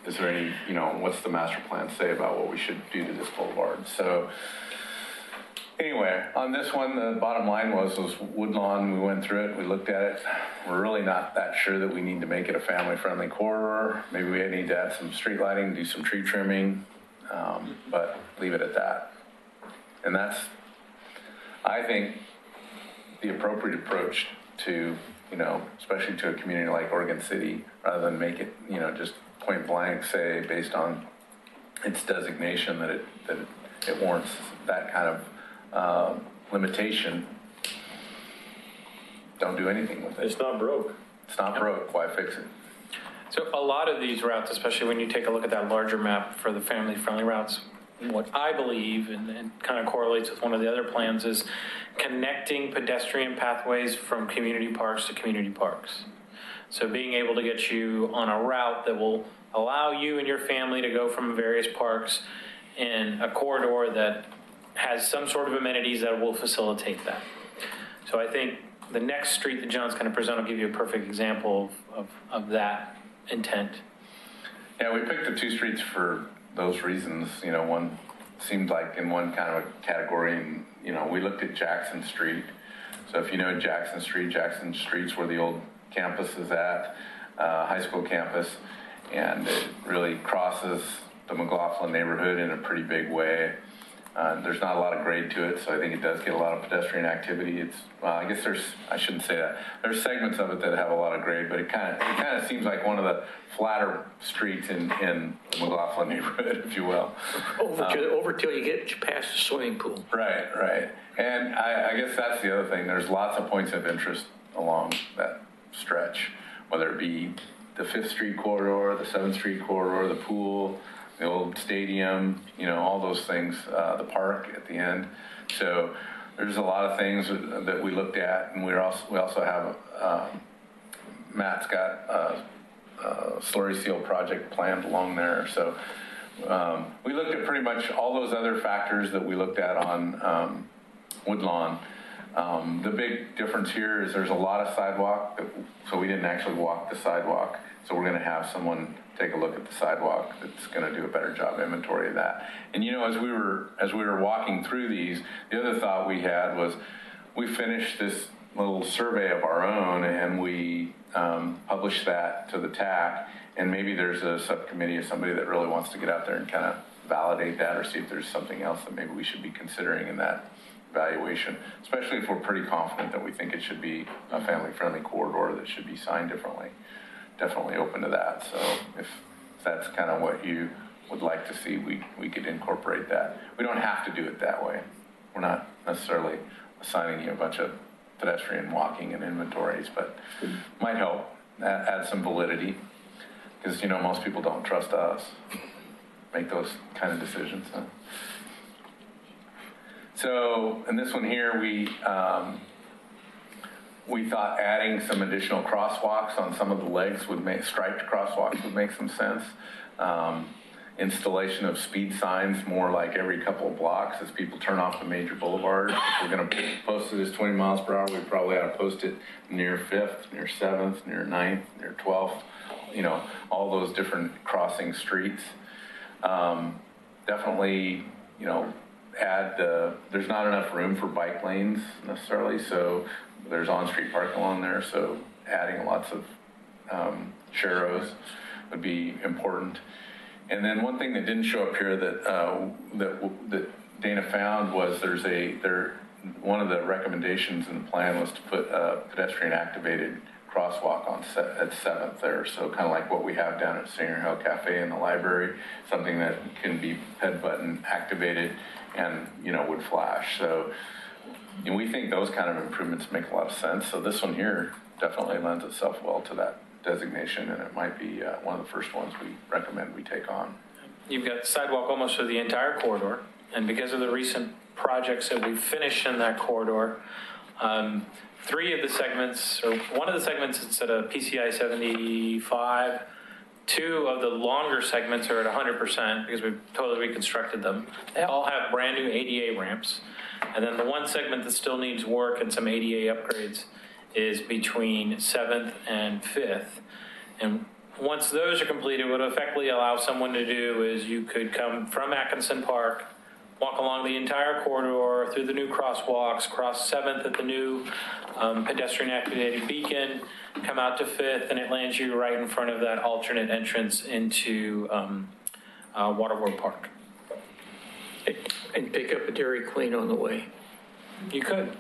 Is there any, what's the master plan say about what we should do to this boulevard? So anyway, on this one, the bottom line was Woodlawn. We went through it. We looked at it. We're really not that sure that we need to make it a family-friendly corridor. Maybe we need to add some street lighting, do some tree trimming, but leave it at that. And that's, I think, the appropriate approach to, especially to a community like Oregon City, rather than make it, just point blank say based on its designation that it warrants that kind of limitation. Don't do anything with it. It's not broke. It's not broke. Why fix it? So a lot of these routes, especially when you take a look at that larger map for the family-friendly routes, what I believe, and kind of correlates with one of the other plans, is connecting pedestrian pathways from community parks to community parks. So being able to get you on a route that will allow you and your family to go from various parks in a corridor that has some sort of amenities that will facilitate that. So I think the next street that John's going to present will give you a perfect example of that intent. Yeah, we picked the 2 streets for those reasons. One seemed like in one kind of a category, and, we looked at Jackson Street. So if you know Jackson Street's where the old campus is at, high school campus, and it really crosses the McLaughlin neighborhood in a pretty big way. There's not a lot of grade to it, so I think it does get a lot of pedestrian activity. I shouldn't say that. There's segments of it that have a lot of grade, but it kind of seems like one of the flatter streets in the McLaughlin neighborhood, if you will. Over till you get past the swimming pool. Right. And I guess that's the other thing. There's lots of points of interest along that stretch, whether it be the 5th Street corridor, the 7th Street corridor, the pool, the old stadium, all those things, the park at the end. So there's a lot of things that we looked at, and we also have, Matt's got a slurry seal project planned along there. So we looked at pretty much all those other factors that we looked at on Woodlawn. The big difference here is there's a lot of sidewalk, so we didn't actually walk the sidewalk. So we're going to have someone take a look at the sidewalk that's going to do a better job inventory of that. And as we were walking through these, the other thought we had was we finished this little survey of our own and we published that to the TAC, and maybe there's a subcommittee of somebody that really wants to get out there and kind of validate that or see if there's something else that maybe we should be considering in that evaluation, especially if we're pretty confident that we think it should be a family-friendly corridor that should be signed differently. Definitely open to that. So if that's kind of what you would like to see, we could incorporate that. We don't have to do it that way. We're not necessarily assigning you a bunch of pedestrian walking and inventories, but might help add some validity, because, most people don't trust us make those kind of decisions. Huh? So, in this one here, we thought adding some additional crosswalks on some of the legs would make, striped crosswalks would make some sense. Installation of speed signs more like every couple of blocks as people turn off the major boulevards. If we're going to post it as 20 miles per hour, we probably ought to post it near 5th, near 7th, near 9th, near 12th, all those different crossing streets. Definitely, add there's not enough room for bike lanes necessarily, so there's on-street parking along there, so adding lots of sharrows would be important. And then one thing that didn't show up here that Dana found was one of the recommendations in the plan was to put a pedestrian activated crosswalk at 7th there, so kind of like what we have down at Singer Hill Cafe in the library, something that can be head button activated and would flash. So we think those kind of improvements make a lot of sense. So this one here definitely lends itself well to that designation, and it might be one of the first ones we recommend we take on. You've got sidewalk almost for the entire corridor, and because of the recent projects that we've finished in that corridor, three of the segments, or one of the segments is at a PCI 75, two of the longer segments are at 100% because we've totally reconstructed them. They all have brand new ADA ramps, and then the one segment that still needs work and some ADA upgrades is between 7th and 5th. And once those are completed, what it effectively allow someone to do is you could come from Atkinson Park, walk along the entire corridor through the new crosswalks, cross 7th at the new pedestrian activated beacon, come out to 5th, and it lands you right in front of that alternate entrance into Waterworld Park. And pick up a Dairy Queen on the way. You could.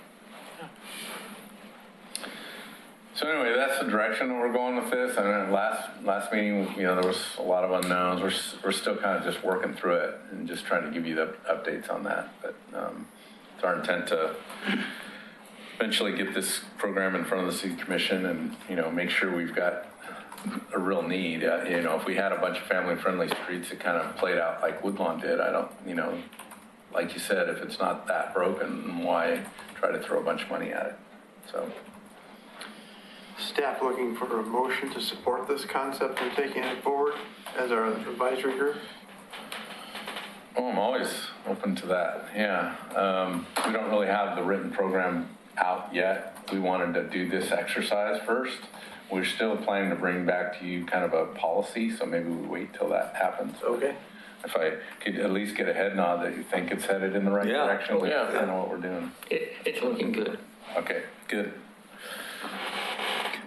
So anyway, that's the direction we're going with this. And then last meeting, there was a lot of unknowns. We're still kind of just working through it and just trying to give you the updates on that. But it's our intent to eventually get this program in front of the city commission and make sure we've got a real need. If we had a bunch of family-friendly streets that kind of played out like Woodlawn did, I don't, like you said, if it's not that broken, why try to throw a bunch of money at it? So. Staff looking for a motion to support this concept and taking it forward as our advisory group? Oh, I'm always open to that, yeah. We don't really have the written program out yet. We wanted to do this exercise first. We're still planning to bring back to you kind of a policy, so maybe we wait till that happens. Okay. If I could at least get a head nod that you think it's headed in the right direction, we kind of know what we're doing. It's looking good. Okay, good.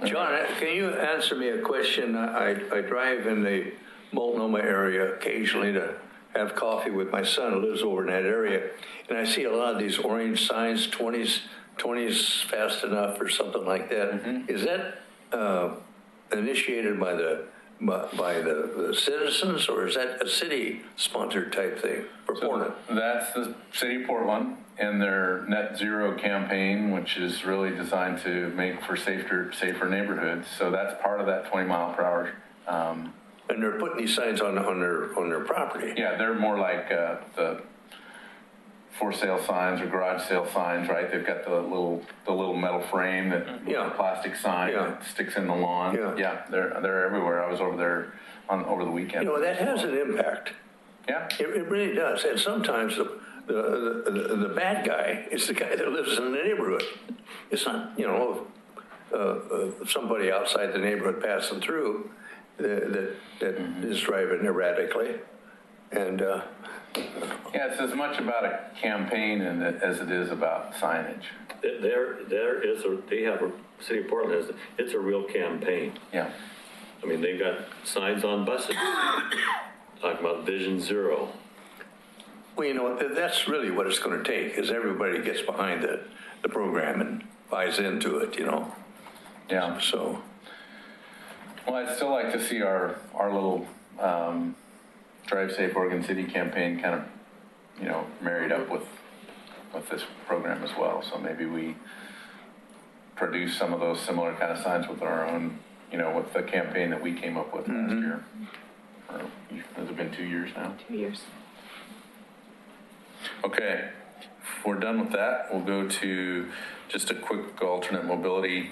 John, can you answer me a question? I drive in the Multnomah area occasionally to have coffee with my son who lives over in that area, and I see a lot of these orange signs, 20s fast enough or something like that. Mm-hmm. Is that initiated by the citizens, or is that a city-sponsored type thing for Portland? So that's the City of Portland and their Net Zero campaign, which is really designed to make for safer neighborhoods. So that's part of that 20 mile per hour. And they're putting these signs on their property. Yeah, they're more like the for sale signs or garage sale signs, right? They've got the little metal frame that the plastic sign that sticks in the lawn. Yeah, they're everywhere. I was over there over the weekend. That has an impact. Yeah, it really does. And sometimes the bad guy is the guy that lives in the neighborhood. It's not somebody outside the neighborhood passing through that is driving erratically, and. Yeah, it's as much about a campaign as it is about signage. They have a City of Portland it's a real campaign. Yeah. I mean, they've got signs on buses talking about Vision Zero. Well, that's really what it's going to take, is everybody gets behind the program and buys into it, Yeah. So. Well, I'd still like to see our little Drive Safe Oregon City campaign kind of, you know, married up with this program as well. So maybe we produce some of those similar kind of signs with our own, you know, with the campaign that we came up with last year. Or, has it been 2 years now? 2 years. Okay, if we're done with that, we'll go to just a quick alternate mobility.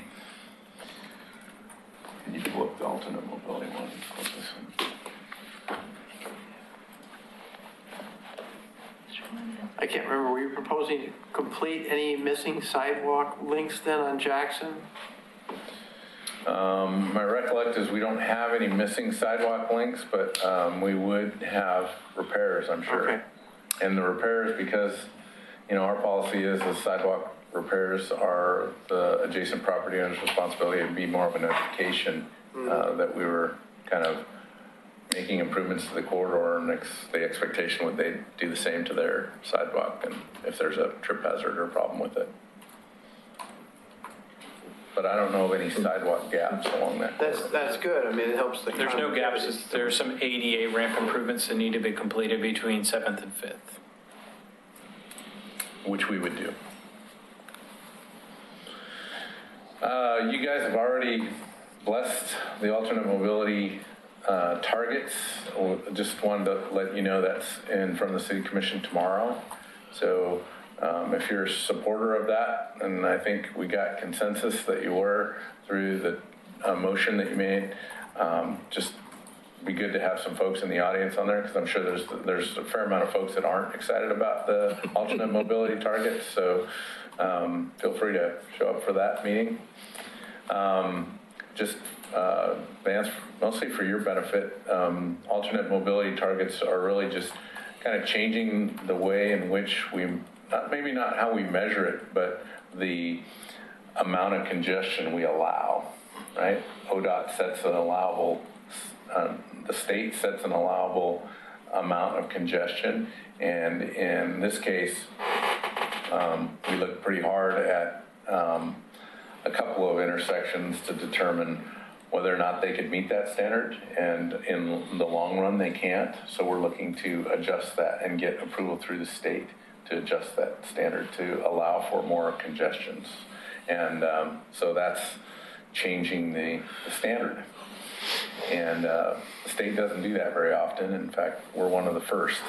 Can you pull up the alternate mobility one? Click this one. I can't remember, were you proposing to complete any missing sidewalk links then on Jackson? My recollect is we don't have any missing sidewalk links, but we would have repairs, I'm sure. Okay. And the repairs, because, you know, our policy is the sidewalk repairs are the adjacent property owner's responsibility. It'd be more of a notification that we were kind of making improvements to the corridor, and the expectation would they do the same to their sidewalk, and if there's a trip hazard or a problem with it. But I don't know of any sidewalk gaps along that corridor. That's good. I mean, it helps the. There's no gaps. There's some ADA ramp improvements that need to be completed between 7th and 5th. Which we would do. You guys have already blessed the alternate mobility targets. Just wanted to let you know that's in front of the City Commission tomorrow. So if you're a supporter of that, and I think we got consensus that you were through the motion that you made, just be good to have some folks in the audience on there, because I'm sure there's a fair amount of folks that aren't excited about the alternate mobility targets. So feel free to show up for that meeting. Vance, mostly for your benefit, alternate mobility targets are really just kind of changing the way in which maybe not how we measure it, but the amount of congestion we allow, right? ODOT sets an allowable, the state sets an allowable amount of congestion, and in this case, we look pretty hard at a couple of intersections to determine whether or not they could meet that standard, and in the long run they can't. So we're looking to adjust that and get approval through the state to adjust that standard to allow for more congestions. And so that's changing the standard. And the state doesn't do that very often. In fact, we're one of the first.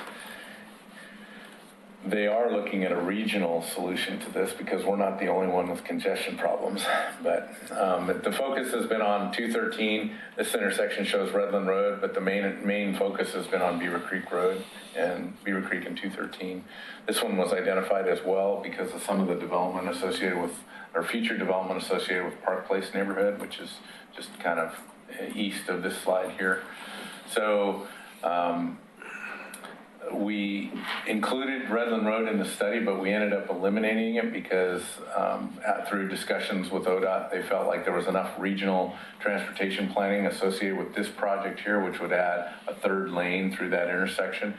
They are looking at a regional solution to this because we're not the only one with congestion problems. But the focus has been on 213. This intersection shows Redland Road, but the main focus has been on Beaver Creek Road and Beaver Creek and 213. This one was identified as well because of some of the development associated with, or future development associated with Park Place neighborhood, which is just kind of east of this slide here. So we included Redland Road in the study, but we ended up eliminating it because through discussions with ODOT, they felt like there was enough regional transportation planning associated with this project here, which would add a third lane through that intersection,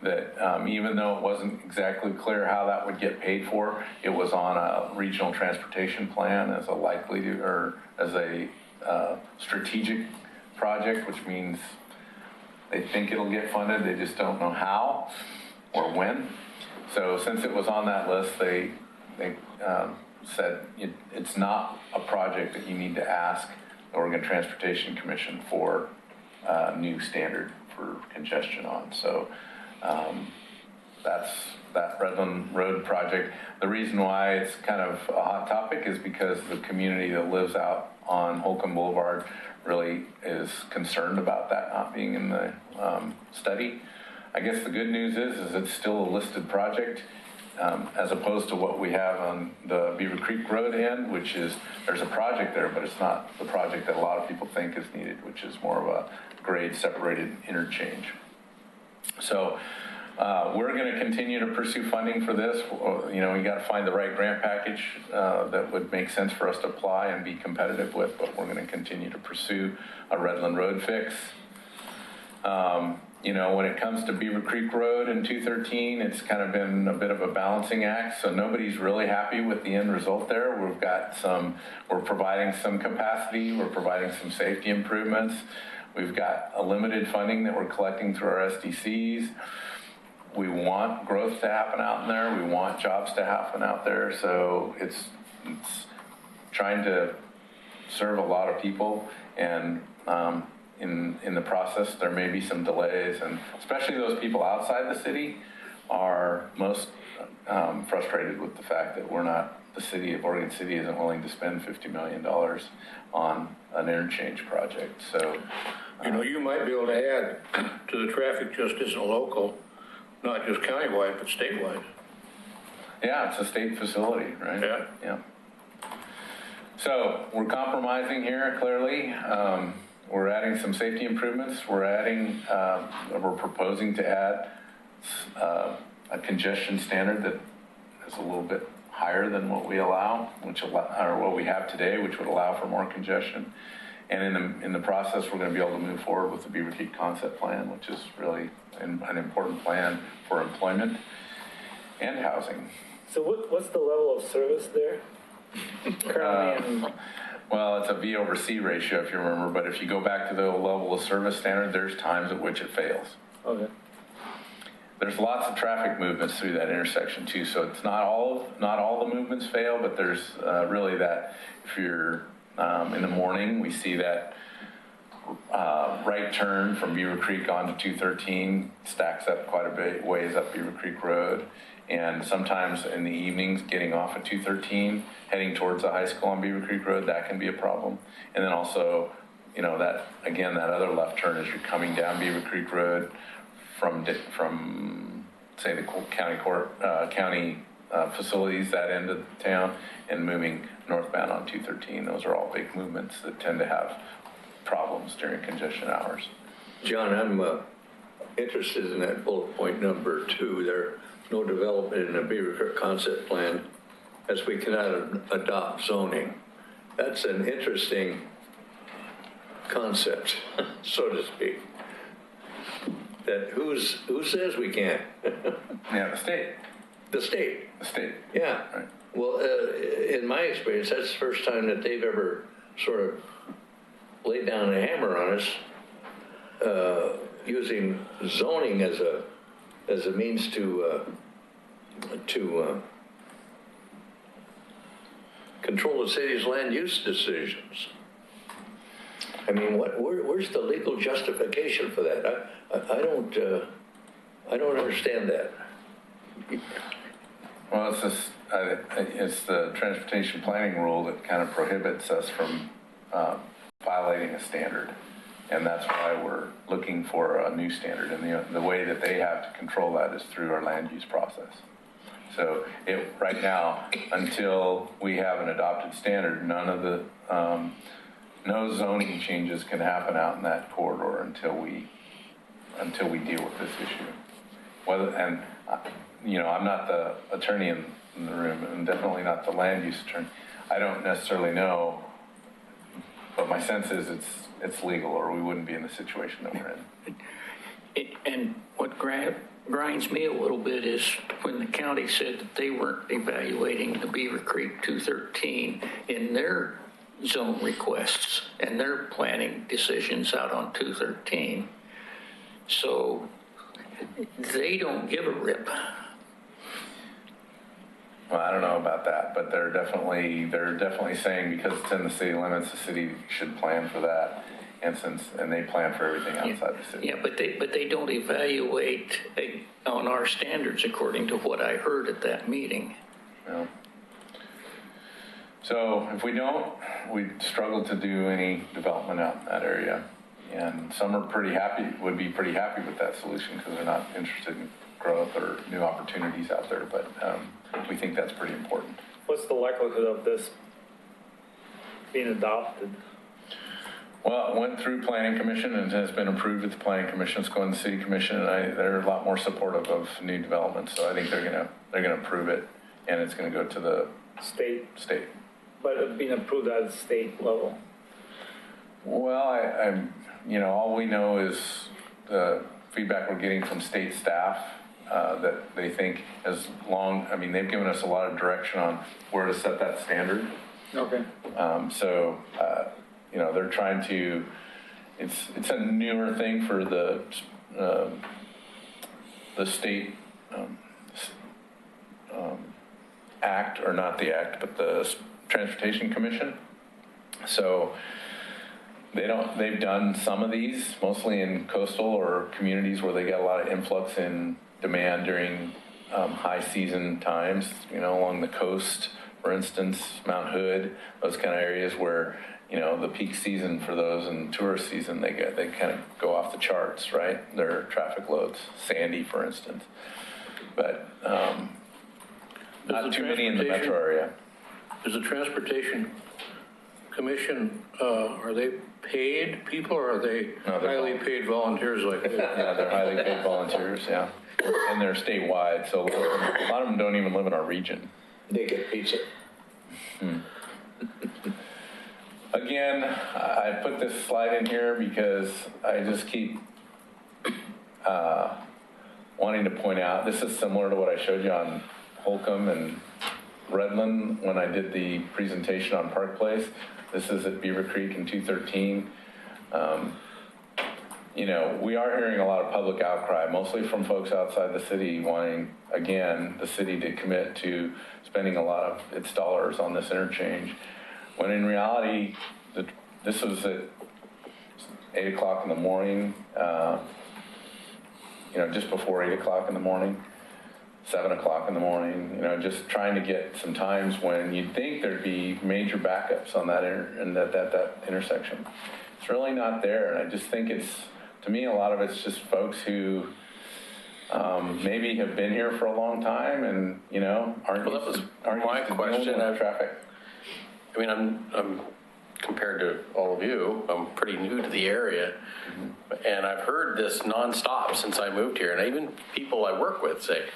that even though it wasn't exactly clear how that would get paid for, it was on a regional transportation plan as a likely to, or as a strategic project, which means they think it'll get funded, they just don't know how or when. So since it was on that list, they said it's not a project that you need to ask the Oregon Transportation Commission for a new standard for congestion on. So that's that Redland Road project. The reason why it's kind of a hot topic is because the community that lives out on Holcomb Boulevard really is concerned about that not being in the study. I guess the good news is it's still a listed project as opposed to what we have on the Beaver Creek Road end, which is, there's a project there, but it's not the project that a lot of people think is needed, which is more of a grade separated interchange. So we're going to continue to pursue funding for this. You know, we got to find the right grant package that would make sense for us to apply and be competitive with, but we're going to continue to pursue a Redland Road fix. You know, when it comes to Beaver Creek Road and 213, it's kind of been a bit of a balancing act, so nobody's really happy with the end result there. We're providing some capacity, we're providing some safety improvements. We've got a limited funding that we're collecting through our SDCs. We want growth to happen out there. We want jobs to happen out there. So it's trying to serve a lot of people, and in the process, there may be some delays, and especially those people outside the city are most frustrated with the fact that the city of Oregon City isn't willing to spend $50 million on an interchange project. So, You might be able to add to the traffic just isn't local, not just countywide, but statewide. yeah, it's a state facility, right? Yeah. So we're compromising here, clearly. We're adding some safety improvements. We're proposing to add a congestion standard that is a little bit higher than what we allow, or what we have today, which would allow for more congestion. And in the process, we're going to be able to move forward with the Beaver Creek Concept Plan, which is really an important plan for employment and housing. So what's the level of service there? Currently, Well, it's a V over C ratio, if you remember, but if you go back to the level of service standard, there's times at which it fails. okay. There's lots of traffic movements through that intersection too, so it's not all the movements fail, but there's really that, if you're in the morning, we see that right turn from Beaver Creek onto 213 stacks up quite a bit ways up Beaver Creek Road. And sometimes in the evenings, getting off at 213, heading towards the high school on Beaver Creek Road, that can be a problem. And then also, that other left turn as you're coming down Beaver Creek Road from say the county facilities, that end of town, and moving northbound on 213. Those are all big movements that tend to have problems during congestion hours. John, I'm interested in that bullet point number 2 there. No development in the Beaver Creek Concept Plan as we cannot adopt zoning. That's an interesting concept, so to speak. That who says we can't? Yeah, the state. The state. The state. Yeah. Right. Well, in my experience, that's the first time that they've ever sort of laid down a hammer on us, using zoning as a means to control the city's land use decisions. I mean, where's the legal justification for that? I don't understand that. Well, it's the transportation planning rule that kind of prohibits us from violating a standard. And that's why we're looking for a new standard. And the way that they have to control that is through our land use process. So right now, until we have an adopted standard, no zoning changes can happen out in that corridor until we deal with this issue. I'm not the attorney in the room, and definitely not the land use attorney. I don't necessarily know, but my sense is it's legal, or we wouldn't be in the situation that we're in. And what grinds me a little bit is when the county said that they weren't evaluating the Beaver Creek 213 in their zone requests and their planning decisions out on 213. So they don't give a rip. Well, I don't know about that, but they're definitely saying because it's in the city limits, the city should plan for that. And they plan for everything outside the city. Yeah, but they don't evaluate on our standards according to what I heard at that meeting. Yeah. So if we don't, we struggle to do any development out in that area. And some would be pretty happy with that solution because they're not interested in growth or new opportunities out there. But we think that's pretty important. What's the likelihood of this being adopted? Well, it went through Planning Commission and has been approved at the Planning Commission. It's going to the City Commission, and they're a lot more supportive of new development. So I think they're gonna approve it, and it's gonna go to the State, state. but it's being approved at the state level. Well, all we know is the feedback we're getting from state staff that they think they've given us a lot of direction on where to set that standard. Okay. They're trying to it's a newer thing for the state act, or not the act, but the Transportation Commission. So they've done some of these, mostly in coastal or communities where they get a lot of influx in demand during high season times, along the coast, for instance, Mount Hood, those kind of areas where, the peak season for those and tourist season, they kind of go off the charts, right? Their traffic loads, Sandy, for instance. But not too many in the metro area. Is the Transportation Commission, are they paid people, or are they highly paid volunteers like this? Yeah, they're highly paid volunteers, yeah. And they're statewide, so a lot of them don't even live in our region. They get pizza. Again, I put this slide in here because I just keep wanting to point out, this is similar to what I showed you on Holcomb and Redland when I did the presentation on Park Place. This is at Beaver Creek in 213. We are hearing a lot of public outcry, mostly from folks outside the city wanting, again, the city to commit to spending a lot of its dollars on this interchange. When in reality, this was at 8 o'clock in the morning, just before 8 o'clock in the morning, 7 o'clock in the morning, just trying to get some times when you'd think there'd be major backups on that intersection. It's really not there, and I just think to me, a lot of it's just folks who maybe have been here for a long time and, aren't Well, that was aren't my used to question. dealing with traffic. I mean, I'm compared to all of you, I'm pretty new to the area, and I've heard this nonstop since I moved here, and even people I work with say,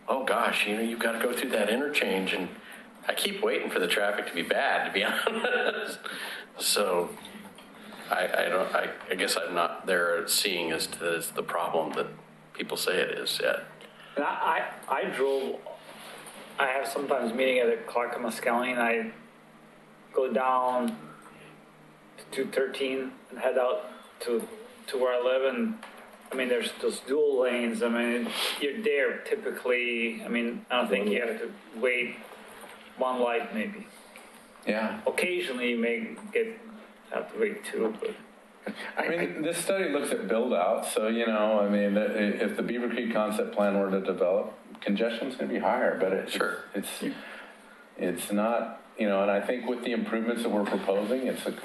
oh gosh, you've got to go through that interchange, and I keep waiting for the traffic to be bad, to be honest. So I guess I'm not there seeing as the problem that people say it is yet. And I drove, I have sometimes meeting at the Clark and Muscatine, and I go down to 213 and head out to where I live, and I mean, there's those dual lanes. I mean, you're there typically. I mean, I don't think you have to wait one light maybe. Yeah. Occasionally you may have to wait two, but. I mean, this study looks at build out, so, if the Beaver Creek concept plan were to develop, congestion's gonna be higher, but it's not, and I think with the improvements that we're proposing, it's a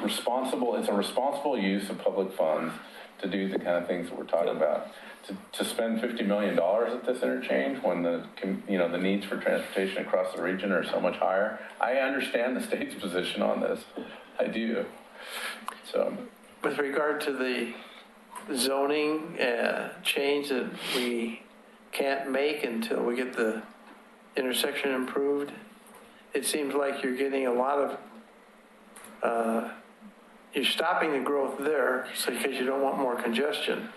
responsible use of public funds to do the kind of things that we're talking about. To spend $50 million at this interchange when the needs for transportation across the region are so much higher. I understand the state's position on this. I do. So, with regard to the zoning change that we can't make until we get the intersection improved, it seems like you're getting a lot of, you're stopping the growth there because you don't want more congestion,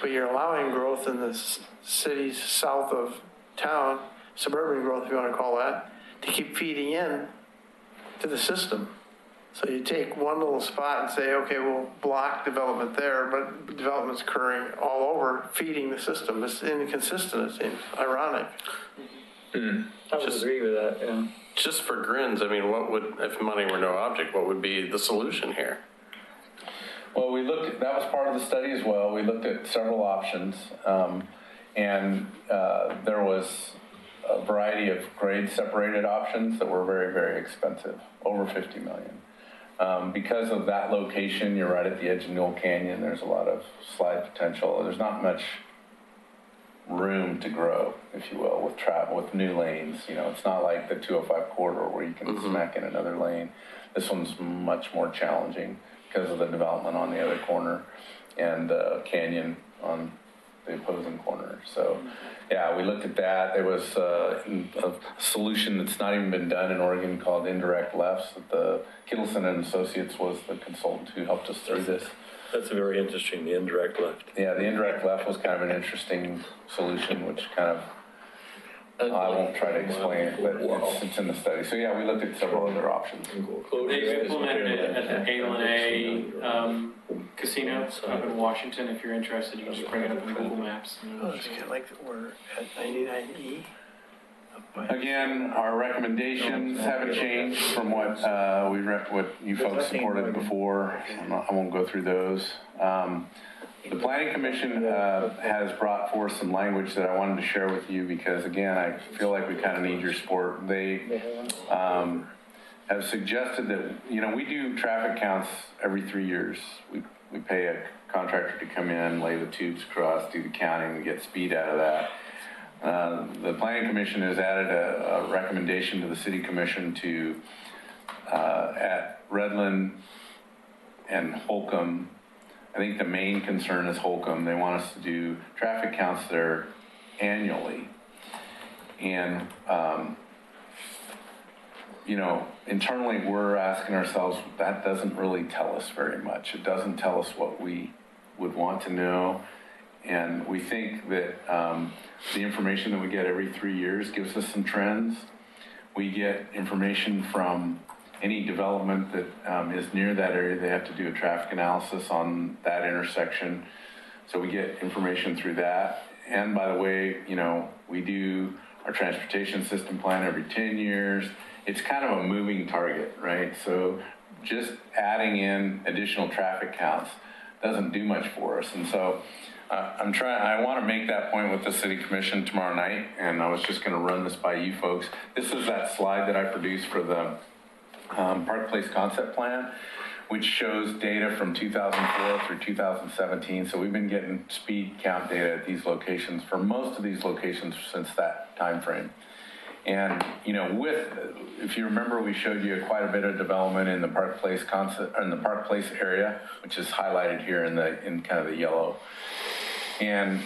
but you're allowing growth in the cities south of town, suburban growth if you want to call that, to keep feeding in to the system. So you take one little spot and say, okay, we'll block development there, but development's occurring all over, feeding the system. It's inconsistent, it seems, ironic. I would agree with that, yeah. Just for grins, I mean, if money were no object, what would be the solution here? Well, that was part of the study as well. We looked at several options, and there was a variety of grade separated options that were very, very expensive, over $50 million. Because of that location, you're right at the edge of Newell Canyon. There's a lot of slide potential. There's not much room to grow, if you will, with new lanes. It's not like the 205 corridor where you can smack in another lane. This one's much more challenging because of the development on the other corner and canyon on the opposing corner. So, yeah, we looked at that. There was a solution that's not even been done in Oregon called indirect lefts. The Kittleson and Associates was the consultant who helped us through this. That's very interesting, the indirect left. Yeah, the indirect left was kind of an interesting solution, which kind of I won't try to explain it, but it's in the study. So yeah, we looked at several other options. They implemented it at the A1A casino up in Washington. If you're interested, you can just bring it up in Google Maps. Oh, it's kind of like we're at 99E. Again, our recommendations haven't changed from what what you folks supported before. I won't go through those. The Planning Commission has brought forth some language that I wanted to share with you because, again, I feel like we kind of need your support. They have suggested that, you know, we do traffic counts every 3 years. We pay a contractor to come in, lay the tubes across, do the counting, and get speed out of that. The Planning Commission has added a recommendation to the City Commission to, at Redland and Holcomb, I think the main concern is Holcomb. They want us to do traffic counts there annually. And, you know, internally we're asking ourselves, that doesn't really tell us very much. It doesn't tell us what we would want to know. And we think that the information that we get every 3 years gives us some trends. We get information from any development that is near that area. They have to do a traffic analysis on that intersection. So we get information through that. And by the way, you know, we do our transportation system plan every 10 years. It's kind of a moving target, right? So just adding in additional traffic counts doesn't do much for us. And so I want to make that point with the City Commission tomorrow night, and I was just going to run this by you folks. This is that slide that I produced for the Park Place Concept Plan, which shows data from 2004 through 2017. So we've been getting speed count data at these locations for most of these locations since that time frame. And, you know, if you remember, we showed you quite a bit of development in the Park Place area, which is highlighted here in kind of the yellow. And,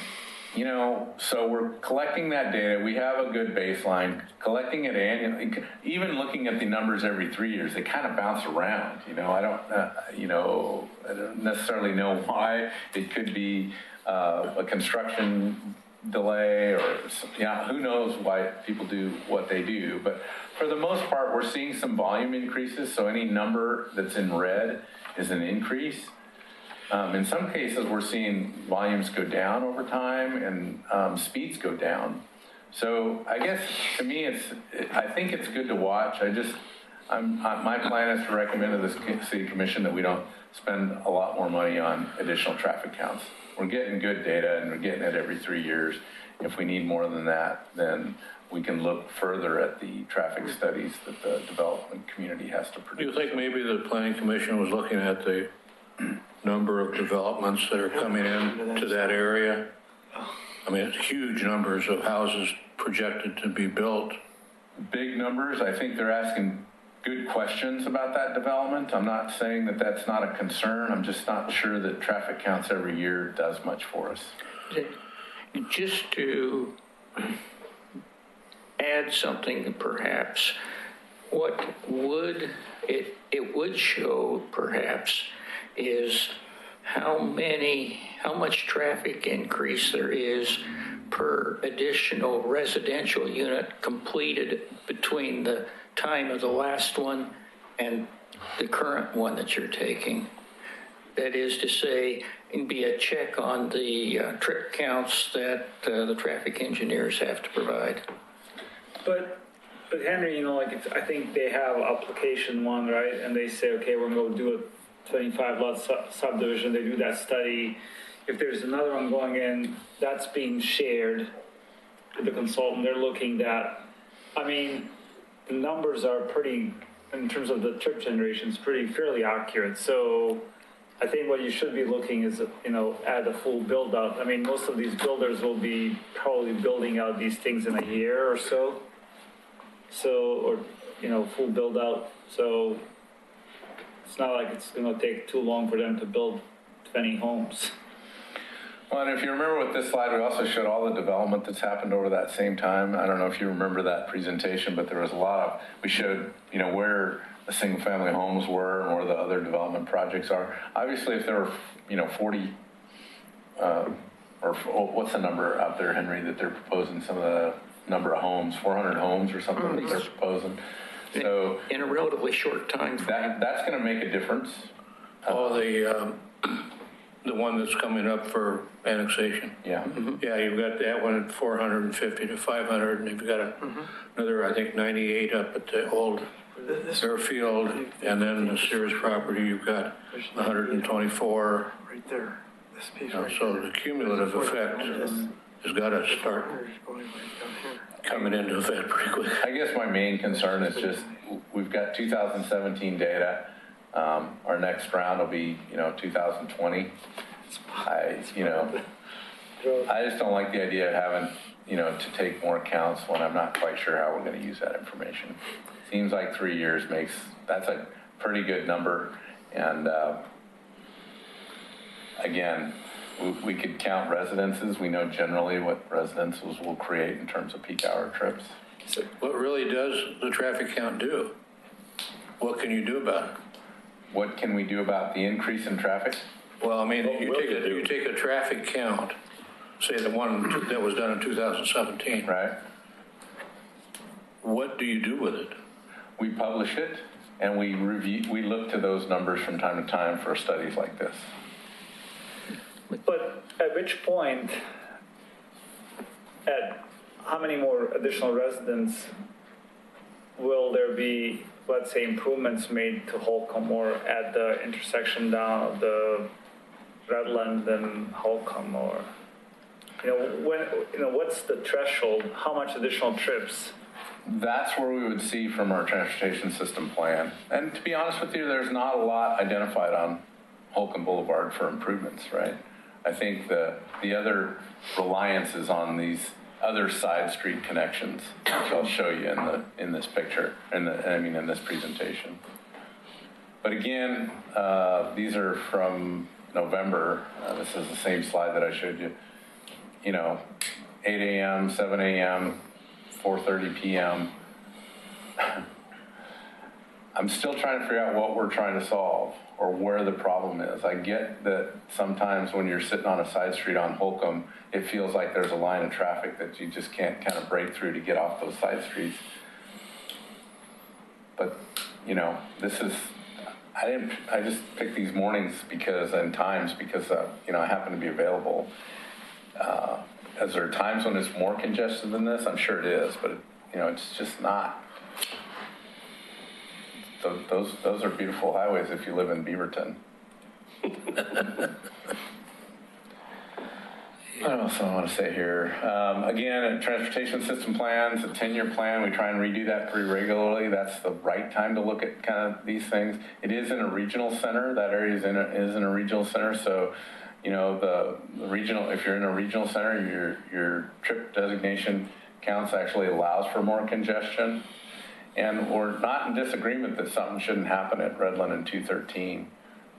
you know, so we're collecting that data. We have a good baseline. Collecting it annually, even looking at the numbers every 3 years, they kind of bounce around. You know, I don't necessarily know why. It could be a construction delay or, yeah, who knows why people do what they do. But for the most part, we're seeing some volume increases. So any number that's in red is an increase. In some cases, we're seeing volumes go down over time and speeds go down. So I guess to me, I think it's good to watch. My plan is to recommend to the City Commission that we don't spend a lot more money on additional traffic counts. We're getting good data and we're getting it every 3 years. If we need more than that, then we can look further at the traffic studies that the development community has to produce. Do you think maybe the Planning Commission was looking at the number of developments that are coming in to that area? I mean, it's huge numbers of houses projected to be built. Big numbers. I think they're asking good questions about that development. I'm not saying that that's not a concern. I'm just not sure that traffic counts every year does much for us. Just to add something, perhaps, what would it would show, perhaps, is how much traffic increase there is per additional residential unit completed between the time of the last one and the current one that you're taking. That is to say, it'd be a check on the trip counts that the traffic engineers have to provide. But Henry, you know, like I think they have application one, right? And they say, okay, we're going to do a 25 lot subdivision. They do that study. If there's another one going in, that's being shared with the consultant. They're looking at, I mean, the numbers are pretty, in terms of the trip generations, fairly accurate. So I think what you should be looking is, you know, at a full build out. I mean, most of these builders will be probably building out these things in a year or so. Or, you know, full build out. So it's not like it's going to take too long for them to build 20 homes. Well, and if you remember with this slide, we also showed all the development that's happened over that same time. I don't know if you remember that presentation, but there was we showed, you know, where the single family homes were and where the other development projects are. Obviously, if there were, you know, 40, or what's the number out there, Henry, that they're proposing some of the number of homes, 400 homes or something that they're proposing. So In a relatively short time frame. that's going to make a difference. Oh, the one that's coming up for annexation. Yeah. Yeah, you've got that one at 450 to 500, and you've got another, I think, 98 up at the old airfield, and then the Sears property, you've got 124. Right there, this piece So the cumulative effect has got to start coming into effect pretty quick. I guess my main concern is just, we've got 2017 data. Our next round will be, 2020. I just don't like the idea of having, to take more counts when I'm not quite sure how we're going to use that information. Seems like 3 years that's a pretty good number. And again, we could count residences. We know generally what residences will create in terms of peak hour trips. What really does the traffic count do? What can you do about it? What can we do about the increase in traffic? Well, I mean, you take a traffic count, say the one that was done in 2017. Right. What do you do with it? We publish it, and we look to those numbers from time to time for studies like this. But at which point, at how many more additional residents will there be, let's say, improvements made to Holcomb or at the intersection down of the Redland and Holcomb, or, what's the threshold? How much additional trips? That's where we would see from our transportation system plan. And to be honest with you, there's not a lot identified on Holcomb Boulevard for improvements, right? I think the other reliance is on these other side street connections, which I'll show you in this picture, in this presentation. But again, these are from November. This is the same slide that I showed you. 8 a.m., 7 a.m., 4:30 p.m. I'm still trying to figure out what we're trying to solve or where the problem is. I get that sometimes when you're sitting on a side street on Holcomb, it feels like there's a line of traffic that you just can't kind of break through to get off those side streets. But, I just picked these mornings and times because I happen to be available. Is there times when it's more congested than this? I'm sure it is, but it's just not. Those are beautiful highways if you live in Beaverton. What else do I want to say here? Again, transportation system plans, a 10-year plan, we try and redo that pretty regularly. That's the right time to look at kind of these things. It is in a regional center. That area is in a regional center. So, the regional, if you're in a regional center, your trip designation counts actually allows for more congestion. And we're not in disagreement that something shouldn't happen at Redland and 213.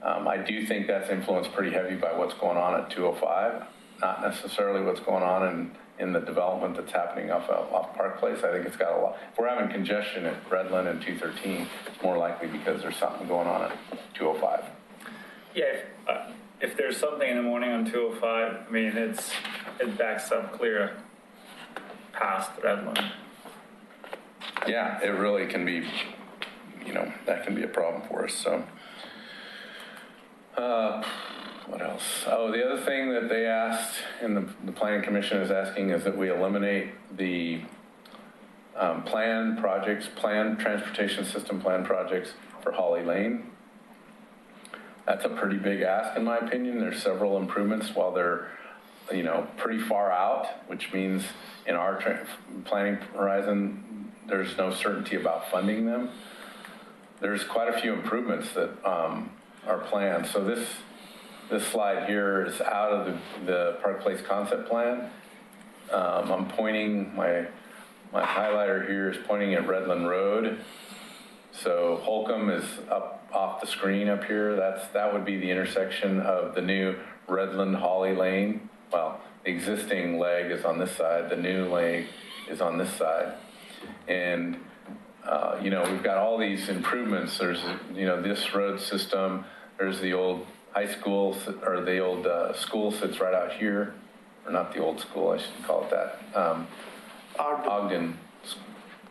I do think that's influenced pretty heavy by what's going on at 205, not necessarily what's going on in the development that's happening off Park Place. I think it's got a lot. If we're having congestion at Redland and 213, it's more likely because there's something going on at 205. Yeah, if there's something in the morning on 205, it backs up clear past Redland. Yeah, it really can be, that can be a problem for us. So, what else? Oh, the other thing that they asked, and the Planning Commission is asking, is that we eliminate the planned transportation system plan projects for Holly Lane. That's a pretty big ask, in my opinion. There's several improvements while they're, pretty far out, which means in our planning horizon, there's no certainty about funding them. There's quite a few improvements that are planned. So this slide here is out of the Park Place concept plan. I'm pointing, my highlighter here is pointing at Redland Road. So Holcomb is up off the screen up here. That would be the intersection of the new Redland Holly Lane. Well, the existing leg is on this side. The new leg is on this side. And, we've got all these improvements. There's, this road system. There's the old high school, or the old school sits right out here. Or not the old school, I should call it that. Ogden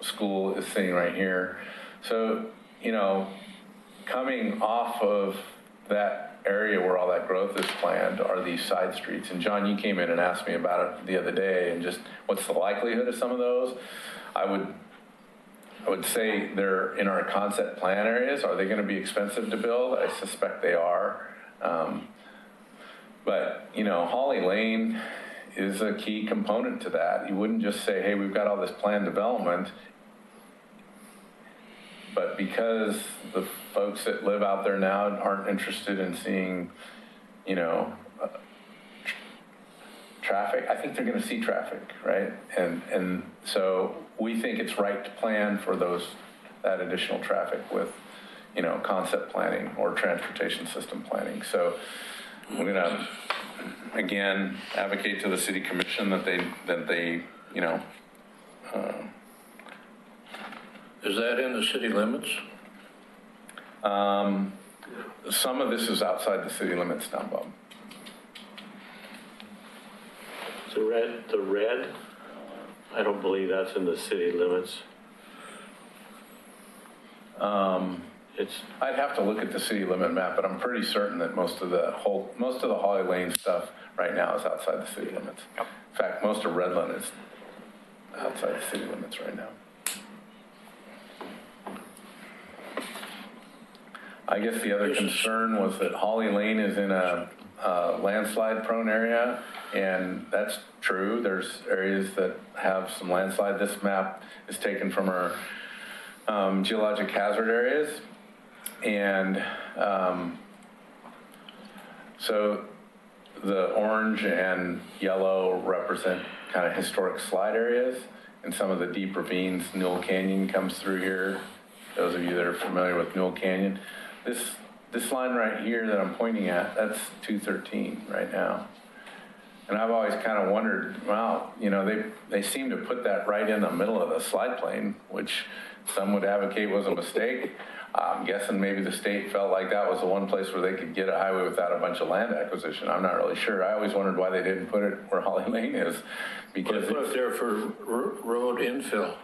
School is sitting right here. So, you know, coming off of that area where all that growth is planned are these side streets. And John, you came in and asked me about it the other day, and just what's the likelihood of some of those? I would say they're in our concept plan areas. Are they going to be expensive to build? I suspect they are. But, you know, Holly Lane is a key component to that. You wouldn't just say, hey, we've got all this planned development, but because the folks that live out there now aren't interested in seeing, you know, traffic, I think they're going to see traffic, right? And so we think it's right to plan for that additional traffic with, you know, concept planning or transportation system planning. So we're going to, again, advocate to the city commission that they, you know. Is that in the city limits? Some of this is outside the city limits now, Bob. The red, I don't believe that's in the city limits. I'd have to look at the city limit map, but I'm pretty certain that most of the Holly Lane stuff right now is outside the city limits. Yep. In fact, most of Redland is outside the city limits right now. I guess the other concern was that Holly Lane is in a landslide-prone area, and that's true. There's areas that have some landslide. This map is taken from our geologic hazard areas, and so the orange and yellow represent kind of historic slide areas, and some of the deep ravines. Newell Canyon comes through here. Those of you that are familiar with Newell Canyon. This line right here that I'm pointing at, that's 213 right now. And I've always kind of wondered, well, you know, they seem to put that right in the middle of the slide plane, which some would advocate was a mistake. I'm guessing maybe the state felt like that was the one place where they could get a highway without a bunch of land acquisition. I'm not really sure. I always wondered why they didn't put it where Holly Lane is. Because they put it there for road infill.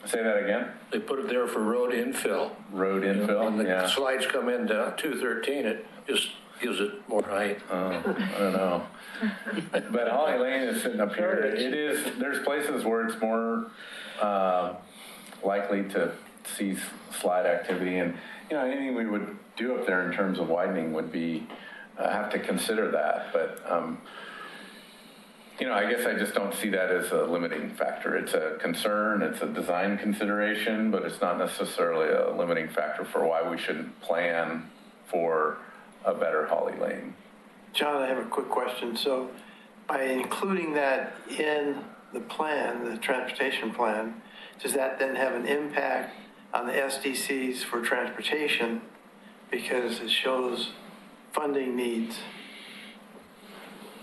Say that again? They put it there for road infill. Road infill, when the yeah. slides come in down 213, it just gives it more height. I don't know. But Holly Lane is sitting up here. There's places where it's more likely to see slide activity. And, you know, anything we would do up there in terms of widening would be, have to consider that. But, you know, I guess I just don't see that as a limiting factor. It's a concern, it's a design consideration, but it's not necessarily a limiting factor for why we shouldn't plan for a better Holly Lane. John, I have a quick question. So by including that in the plan, the transportation plan, does that then have an impact on the SDCs for transportation because it shows funding needs?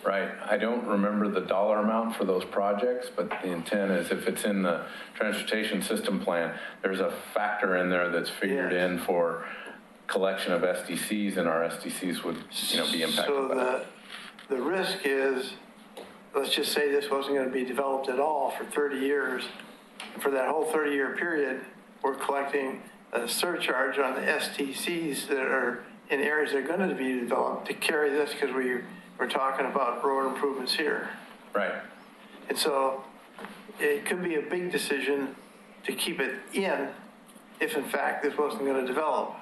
Right. I don't remember the dollar amount for those projects, but the intent is if it's in the transportation system plan, there's a factor in there that's figured in for collection of SDCs, and our SDCs would, you know, be impacted by that. So the risk is, let's just say this wasn't going to be developed at all for 30 years. For that whole 30-year period, we're collecting a surcharge on the STCs that are in areas that are going to be developed to carry this because we're talking about road improvements here. Right. And so it could be a big decision to keep it in if, in fact, this wasn't going to develop.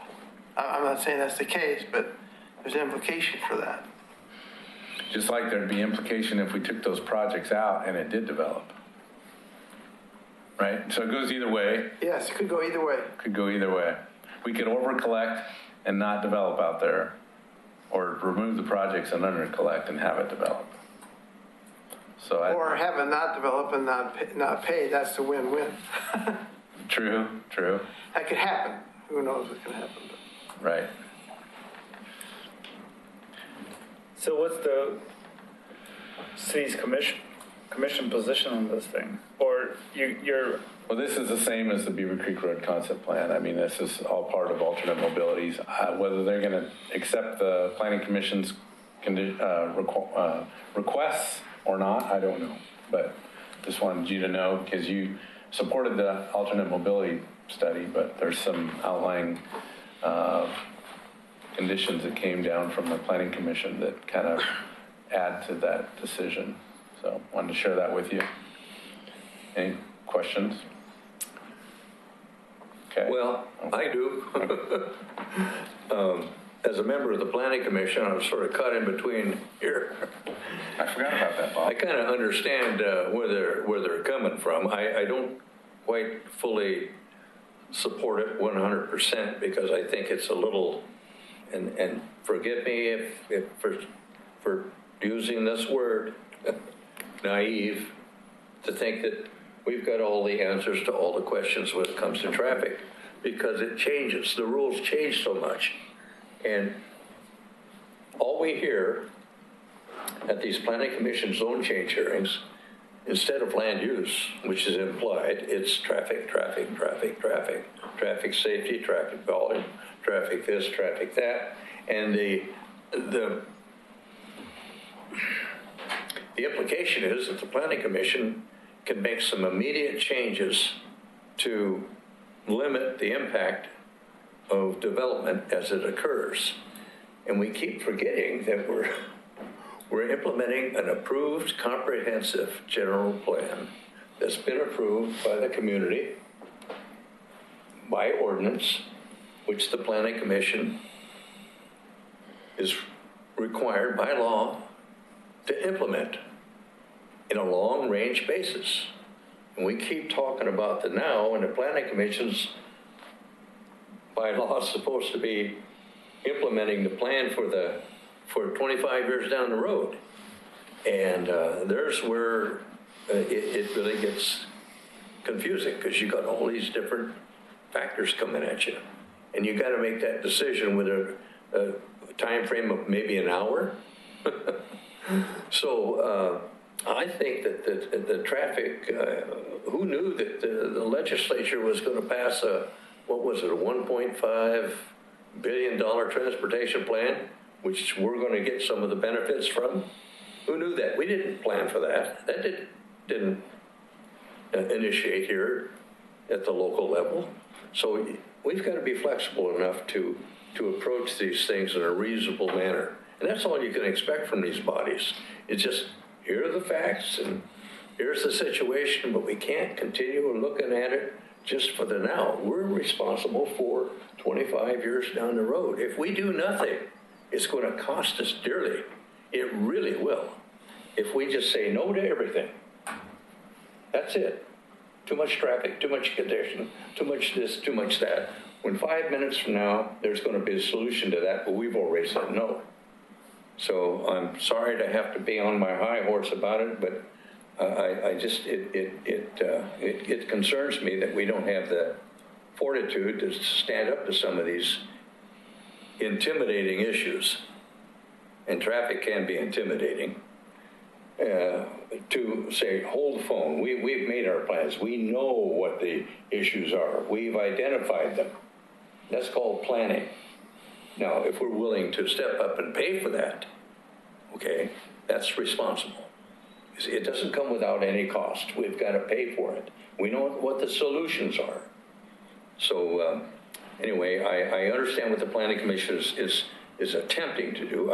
I'm not saying that's the case, but there's an implication for that. Just like there'd be implication if we took those projects out and it did develop. Right? So it goes either way. Yes, it could go either way. Could go either way. We could over-collect and not develop out there, or remove the projects and under-collect and have it develop. So or have it not develop and not pay. That's the win-win. True. That could happen. Who knows what can happen. Right. So what's the city's commission position on this thing? Or you're... Well, this is the same as the Beaver Creek Road concept plan. I mean, this is all part of alternate mobilities. Whether they're going to accept the planning commission's requests or not, I don't know. But just wanted you to know, because you supported the alternate mobility study, but there's some outlying conditions that came down from the planning commission that kind of add to that decision. So wanted to share that with you. Any questions? Okay. Well, I do. As a member of the planning commission, I'm sort of caught in between here. I forgot about that, Bob. I kind of understand where they're coming from. I don't quite fully support it 100% because I think it's a little, and forgive me if for using this word, naive, to think that we've got all the answers to all the questions when it comes to traffic, because it changes. The rules change so much. And all we hear at these planning commission zone change hearings, instead of land use, which is implied, it's traffic, traffic, traffic, traffic, traffic safety, traffic volume, traffic this, traffic that. And the implication is that the planning commission can make some immediate changes to limit the impact of development as it occurs. And we keep forgetting that we're implementing an approved comprehensive general plan that's been approved by the community by ordinance, which the planning commission is required by law to implement in a long-range basis. And we keep talking about the now, and the planning commission's by law is supposed to be implementing the plan for 25 years down the road. And there's where it really gets confusing, because you got all these different factors coming at you. And you got to make that decision with a time frame of maybe an hour. So I think that the traffic, who knew that the legislature was going to pass what was it, a $1.5 billion transportation plan, which we're going to get some of the benefits from? Who knew that? We didn't plan for that. That didn't initiate here at the local level. So we've got to be flexible enough to approach these things in a reasonable manner. And that's all you can expect from these bodies. It's just, here are the facts and here's the situation, but we can't continue looking at it just for the now. We're responsible for 25 years down the road. If we do nothing, it's going to cost us dearly. It really will. If we just say no to everything, that's it. Too much traffic, too much congestion, too much this, too much that. When 5 minutes from now, there's going to be a solution to that, but we've already said no. So I'm sorry to have to be on my high horse about it, but it concerns me that we don't have the fortitude to stand up to some of these intimidating issues, and traffic can be intimidating, to say, hold the phone. We've made our plans. We know what the issues are. We've identified them. That's called planning. Now, if we're willing to step up and pay for that, okay, that's responsible. It doesn't come without any cost. We've got to pay for it. We know what the solutions are. So anyway, I understand what the Planning Commission is attempting to do.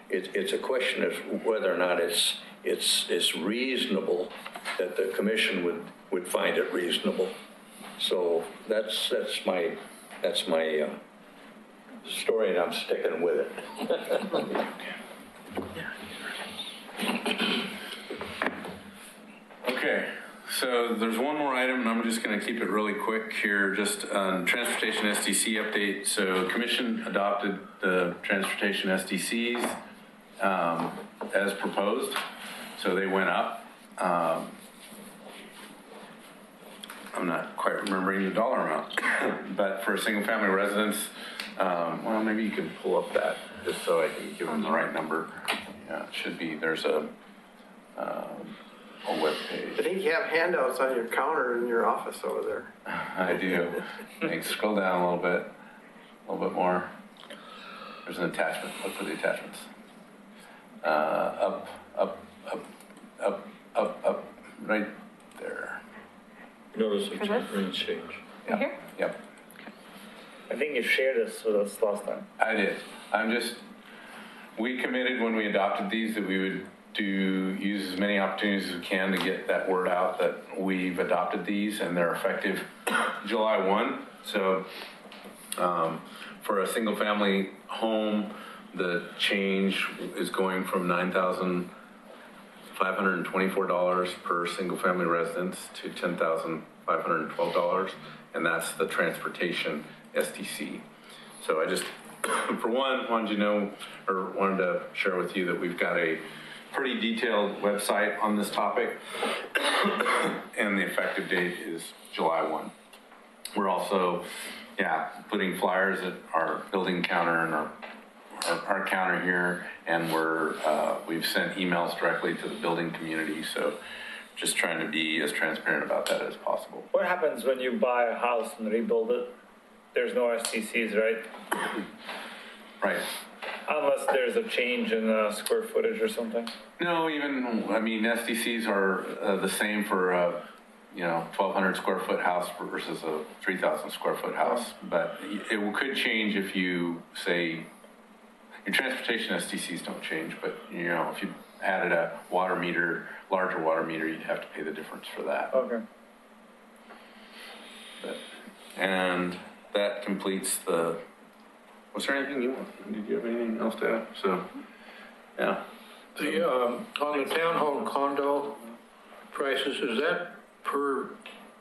It's a question of whether or not it's reasonable that the commission would find it reasonable. So that's my story, and I'm sticking with it. Okay, so there's one more item, and I'm just going to keep it really quick here, just on transportation SDC update. So Commission adopted the transportation SDCs as proposed, so they went up. I'm not quite remembering the dollar amount, but for single-family residents, well, maybe you can pull up that just so I can give them the right number. Yeah, it should be, there's a web page. I think you have handouts on your counter in your office over there. I do. Thanks. Scroll down a little bit more. There's an attachment. Look for the attachments. Up, right Notice of For this? change. Right here? Yep, I think you shared this with us last time. I did. We committed when we adopted these that we would use as many opportunities as we can to get that word out that we've adopted these and they're effective July 1. So for a single family home, the change is going from $9,524 per single family residence to $10,512, and that's the transportation STC. So I just, for one, wanted to share with you that we've got a pretty detailed website on this topic, and the effective date is July 1. We're also, putting flyers at our building counter and our counter here, and we've sent emails directly to the building community, so just trying to be as transparent about that as possible. What happens when you buy a house and rebuild it? There's no STCs, right? Right. Unless there's a change in square footage or something. No, SDCs are the same for a 1,200 square foot house versus a 3,000 square foot house. But it could change if you say, your transportation SDCs don't change, but if you added a water meter, larger water meter, you'd have to pay the difference for that. Okay. And that completes the, was there anything did you have anything else to add? So, yeah. On the townhome condo prices, is that per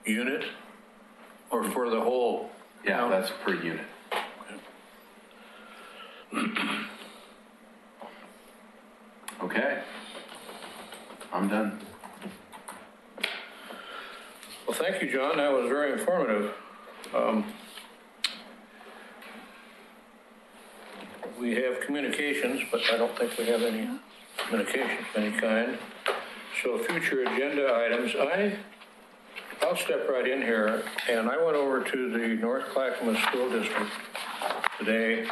unit or for the whole? Yeah, that's per unit. Okay. I'm done. Well, thank you, John. That was very informative. We have communications, but I don't think we have any communications of any kind. So future agenda items, I'll step right in here, and I went over to the North Clackamas School District today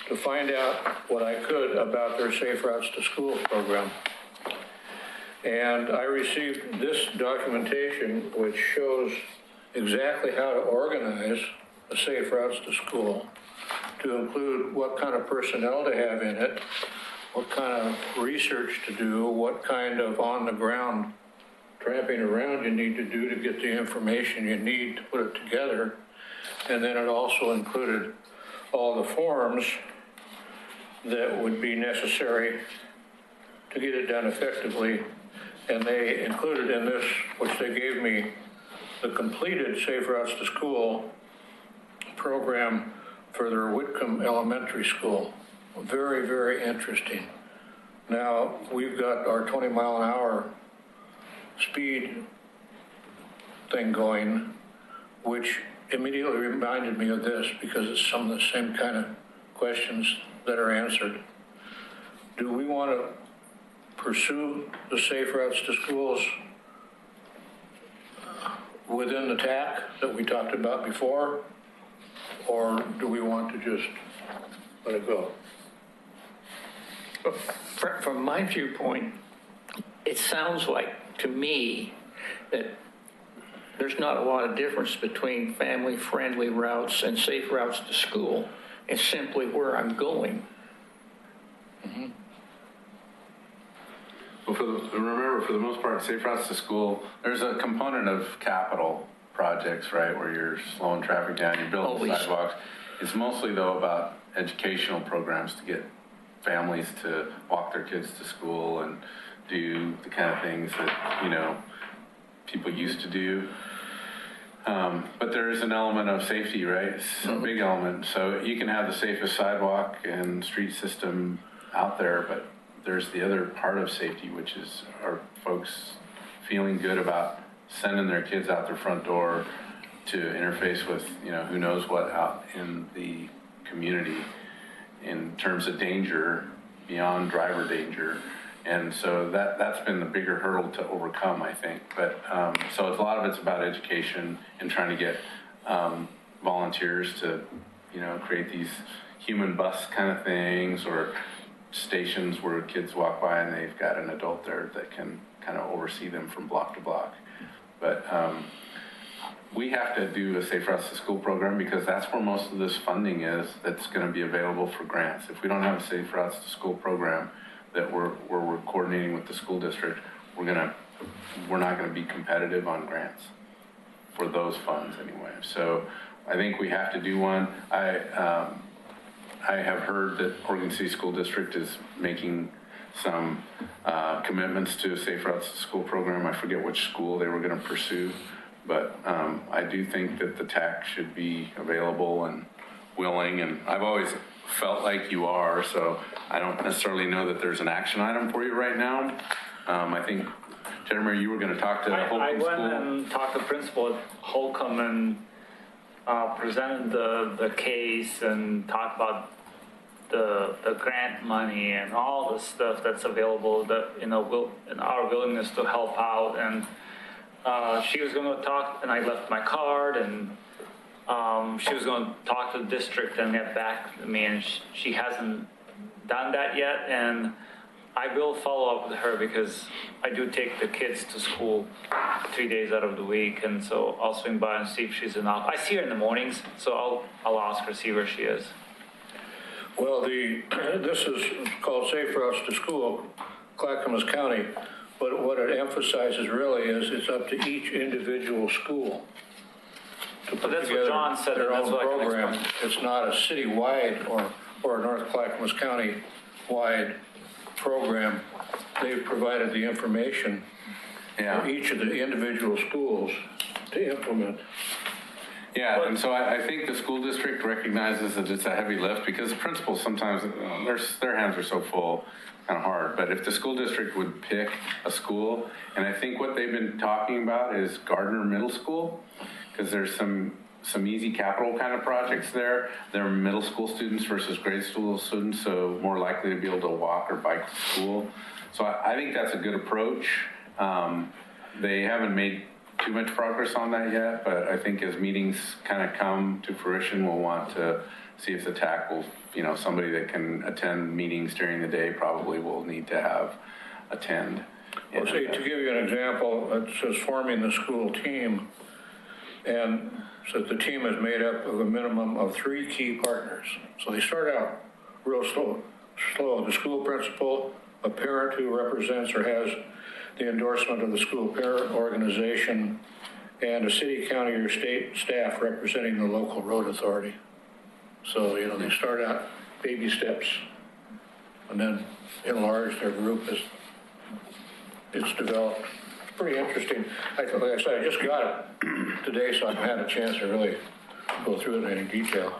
to find out what I could about their Safe Routes to School program. And I received this documentation which shows exactly how to organize a Safe Routes to School, to include what kind of personnel to have in it, what kind of research to do, what kind of on-the-ground tramping around you need to do to get the information you need to put it together. And then it also included all the forms that would be necessary to get it done effectively. And they included in this, which they gave me, the completed Safe Routes to School program for their Whitcomb Elementary School. Very, very interesting. Now, we've got our 20-mile-an-hour speed thing going, which immediately reminded me of this because it's some of the same kind of questions that are answered. Do we want to pursue the Safe Routes to Schools within the TAC that we talked about before, or do we want to just let it go? From my viewpoint, it sounds like to me that there's not a lot of difference between family-friendly routes and safe routes to school. It's simply where I'm going. Mm-hmm. Well, remember, for the most part, Safe Routes to School, there's a component of capital projects, right, where you're slowing traffic down, you're building sidewalks. It's mostly, though, about educational programs to get families to walk their kids to school and do the kind of things that, people used to do. But there is an element of safety, right? It's a big element. So you can have the safest sidewalk and street system out there, but there's the other part of safety, which is are folks feeling good about sending their kids out their front door to interface with, who knows what out in the community in terms of danger, beyond driver danger. And so that's been the bigger hurdle to overcome, I think. But so a lot of it's about education and trying to get volunteers to, create these human bus kind of things, or stations where kids walk by and they've got an adult there that can kind of oversee them from block to block. But we have to do a Safe Routes to School program because that's where most of this funding is that's going to be available for grants. If we don't have a Safe Routes to School program that we're coordinating with the school district, we're not going to be competitive on grants for those funds anyway. So I think we have to do one. I have heard that Oregon City School District is making some commitments to a Safe Routes to School program. I forget which school they were going to pursue, but I do think that the TAC should be available and willing, and I've always felt like you are, so I don't necessarily know that there's an action item for you right now. I think, Jennifer, you were going to talk to the Holcomb I School. went and talked to the principal at Holcomb and presented the case and talked about the grant money and all the stuff that's available, that, you know, and our willingness to help out. And she was going to talk, and I left my card, and she was going to talk to the district and get back to me, and she hasn't done that yet. And I will follow up with her because I do take the kids to school 3 days out of the week, and so I'll swing by and see if she's in office. I see her in the mornings, so I'll ask her, see where she is. Well, this is called Safe Routes to School, Clackamas County, but what it emphasizes really is it's up to each individual school to put that's what together John said, their and that's own what I can program. explain. It's not a city-wide or a North Clackamas County-wide program. They've provided the information for each of the individual schools to implement. Yeah, and so I think the school district recognizes that it's a heavy lift because the principals sometimes, their hands are so full, kind of hard. But if the school district would pick a school, and I think what they've been talking about is Gardner Middle School, because there's some easy capital kind of projects there. They're middle school students versus grade school students, so more likely to be able to walk or bike to school. So I think that's a good approach. They haven't made too much progress on that yet, but I think as meetings kind of come to fruition, we'll want to see if the TAC will, you know, somebody that can attend meetings during the day probably will need to attend. Well, see, to give you an example, it says forming the school team, and so the team is made up of a minimum of 3 key partners. So they start out real slow. The school principal, a parent who represents or has the endorsement of the school parent organization, and a city, county, or state staff representing the local road authority. So, you know, they start out baby steps and then enlarge their group as it's developed. It's pretty interesting. Like I said, I just got it today, so I haven't had a chance to really go through it in any detail.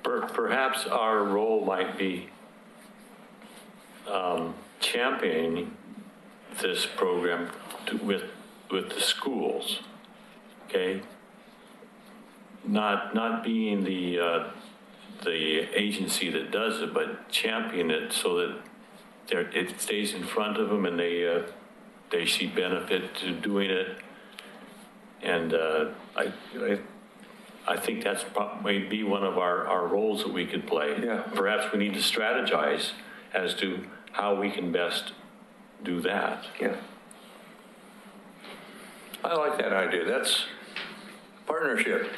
Perhaps our role might be championing this program with the schools, okay? Not being the agency that does it, but champion it so that it stays in front of them and they see benefit to doing it. And I think that's maybe one of our roles that we could play. Yeah. Perhaps we need to strategize as to how we can best do that. Yeah. I like that idea. That's partnership.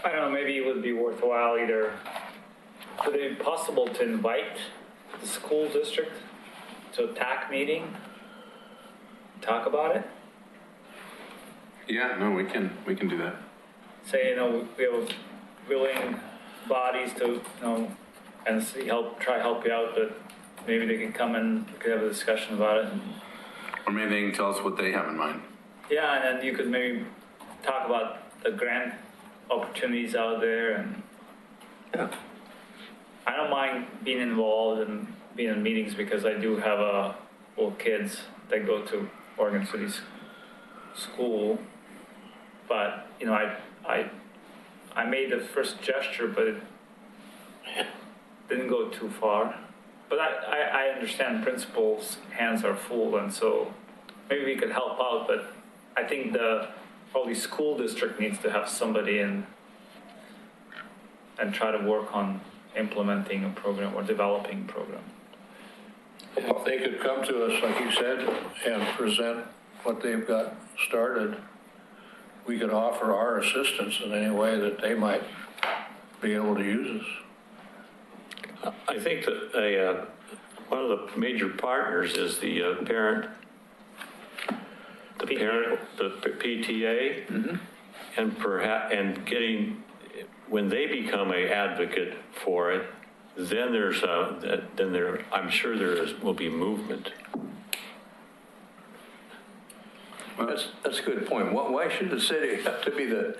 I don't know, maybe it would be worthwhile either, would it be possible to invite the school district to a TAC meeting? Talk about it? Yeah, no, we can do that. Say, you know, we have willing bodies to, you know, and see, try to help you out, but maybe they can come and we could have a discussion about it. Or maybe they can tell us what they have in mind. Yeah, and then you could maybe talk about the grant opportunities out there, and Yeah. I don't mind being involved and being in meetings because I do have little kids that go to Oregon City School, but you know, I made the first gesture, but it didn't go too far. But I understand principals' hands are full, and so maybe we could help out, but I think probably school district needs to have somebody in and try to work on implementing a program or developing a program. If they could come to us, like you said, and present what they've got started, we could offer our assistance in any way that they might be able to use us. I think that one of the major partners is the parent, the PTA, and getting, when they become an advocate for it, then I'm sure will be movement. Well, that's a good point. Why should the city have to be the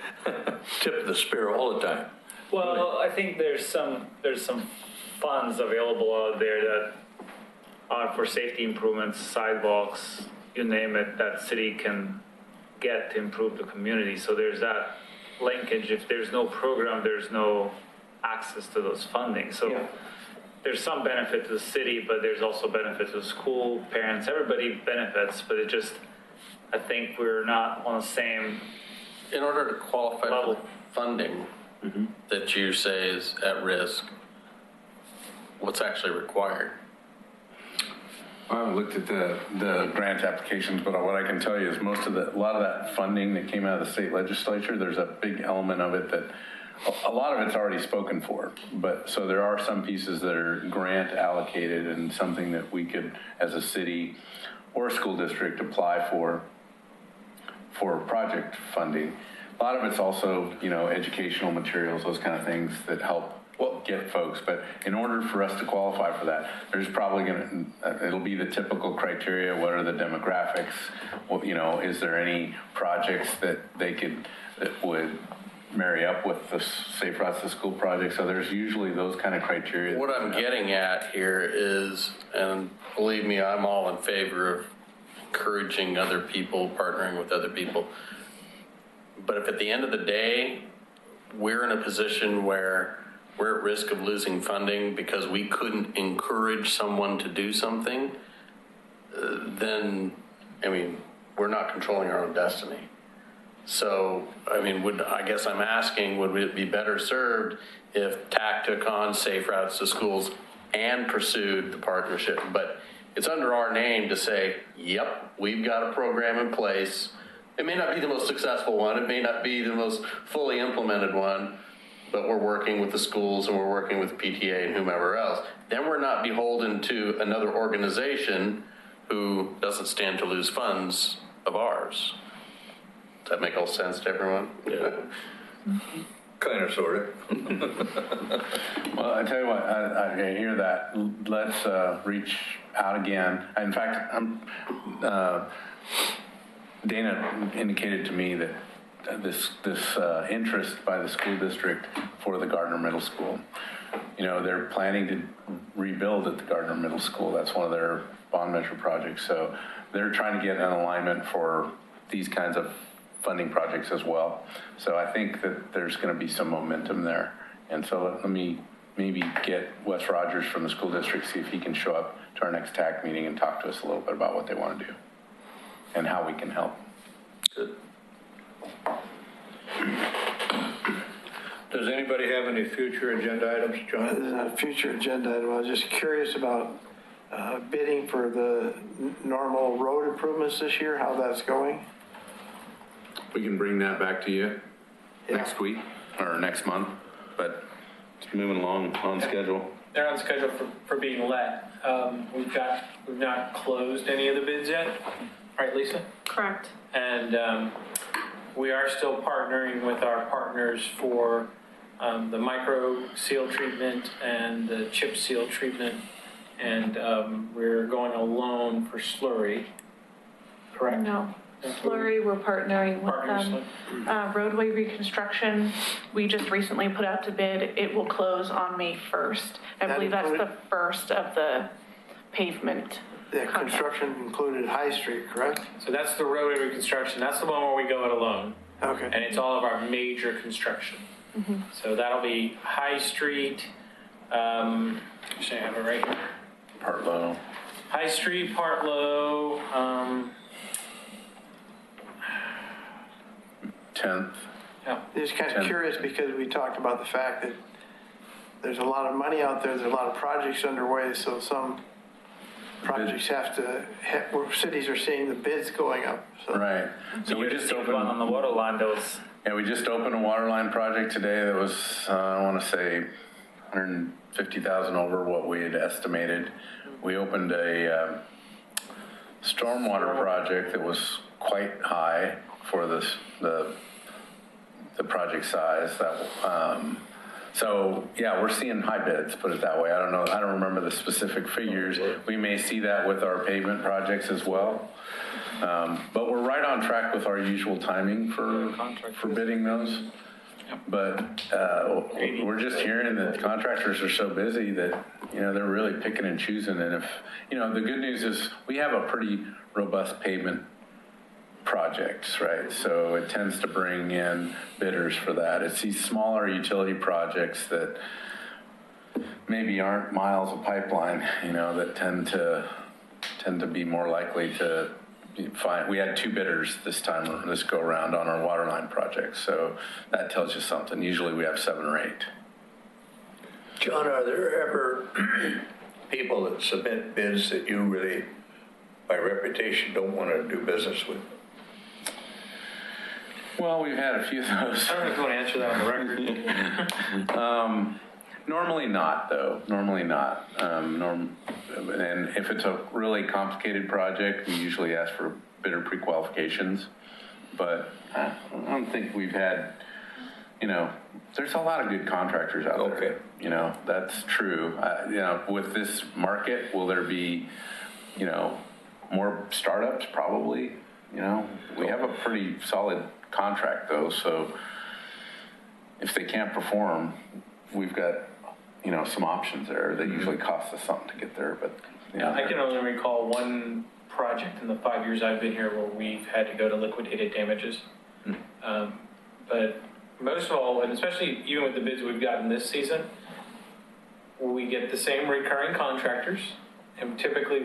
tip of the spear all the time? Well, I think there's some funds available out there that are for safety improvements, sidewalks, you name it, that city can get to improve the community. So there's that linkage. If there's no program, there's no access to those funding. So there's some benefit to the city, but there's also benefit to the school, parents, everybody benefits, but it just, I think we're not on the same In order to qualify level. for funding that you say is at risk, what's actually required? I haven't looked at the grant applications, but what I can tell you is a lot of that funding that came out of the state legislature, there's a big element of it that a lot of it's already spoken for. But so there are some pieces that are grant allocated and something that we could, as a city or a school district, apply for project funding. A lot of it's also, educational materials, those kind of things that help get folks. But in order for us to qualify for that, there's probably it'll be the typical criteria. What are the demographics? Is there any projects that would marry up with the Safe Routes to School project? So there's usually those kind of criteria. What I'm getting at here is, and believe me, I'm all in favor of encouraging other people, partnering with other people. But if at the end of the day, we're in a position where we're at risk of losing funding because we couldn't encourage someone to do something, then, we're not controlling our own destiny. So, I guess I'm asking, would it be better served if TAC took on Safe Routes to Schools and pursued the partnership? But it's under our name to say, yep, we've got a program in place. It may not be the most successful one. It may not be the most fully implemented one, but we're working with the schools and we're working with PTA and whomever else. Then we're not beholden to another organization who doesn't stand to lose funds of ours. Does that make all sense to everyone? Yeah. Kind of, sort of. Well, I tell you what, I hear that. Let's reach out again. In fact, Dana indicated to me that this interest by the school district for the Gardner Middle School. They're planning to rebuild at the Gardner Middle School. That's one of their bond measure projects. So they're trying to get an alignment for these kinds of funding projects as well. So I think that there's going to be some momentum there. And so let me maybe get Wes Rogers from the school district, see if he can show up to our next TAC meeting and talk to us a little bit about what they want to do and how we can help. Good. Does anybody have any future agenda items, John? There's not a future agenda item. I was just curious about bidding for the normal road improvements this year, how that's going. We can bring that back to you Yeah. next week or next month, but it's moving along on schedule. They're on schedule for being let. We've not closed any of the bids yet, right, Lisa? Correct. And we are still partnering with our partners for the micro seal treatment and the chip seal treatment. And we're going alone for slurry, correct? No. Slurry, we're partnering with them. Roadway reconstruction, we just recently put out to bid. It will close on May 1st. I believe that's the first of the pavement. The construction included High Street, correct? So that's the roadway reconstruction. That's the one where we go it alone. Okay. And it's all of our major construction. So that'll be High Street, actually I have it right here. Partlow. High Street, Partlow, 10th. yeah. Just kind of curious because we talked about the fact that there's a lot of money out there, there's a lot of projects underway, so some projects have to, where cities are seeing the bids going up, so. Right. So we just One opened, on the water line that was, yeah, we just opened a water line project today that was, I want to say 150,000 over what we had estimated. We opened a stormwater project that was quite high for this, the project size. That, so yeah, we're seeing high bids, put it that way. I don't know, I don't remember the specific figures. We may see that with our pavement projects as well. But we're right on track with our usual timing for bidding those. But we're just hearing that contractors are so busy that, you know, they're really picking and choosing. And if, you know, the good news is we have a pretty robust pavement projects, right? So it tends to bring in bidders for that. It's these smaller utility projects that maybe aren't miles of pipeline, you know, that tend to be more likely to find. We had 2 bidders this go around on our water line project. So that tells you something. Usually we have 7 or 8. John, are there ever people that submit bids that you really, by reputation, don't want to do business with? Well, we've had a few of those. I don't know if you want to answer that on the record. Normally not, though. Normally not. And if it's a really complicated project, we usually ask for bidder pre-qualifications. But I don't think we've had, you know, there's a lot of good contractors out there. Okay. You know, that's true. You know, with this market, will there be, you know, more startups? Probably. You know, we have a pretty solid contract, though. So if they can't perform, we've got, you know, some options there that usually cost us something to get there. But you know, I can only recall one project in the 5 years I've been here where we've had to go to liquidated damages. But most of all, and especially even with the bids we've gotten this season, we get the same recurring contractors, and typically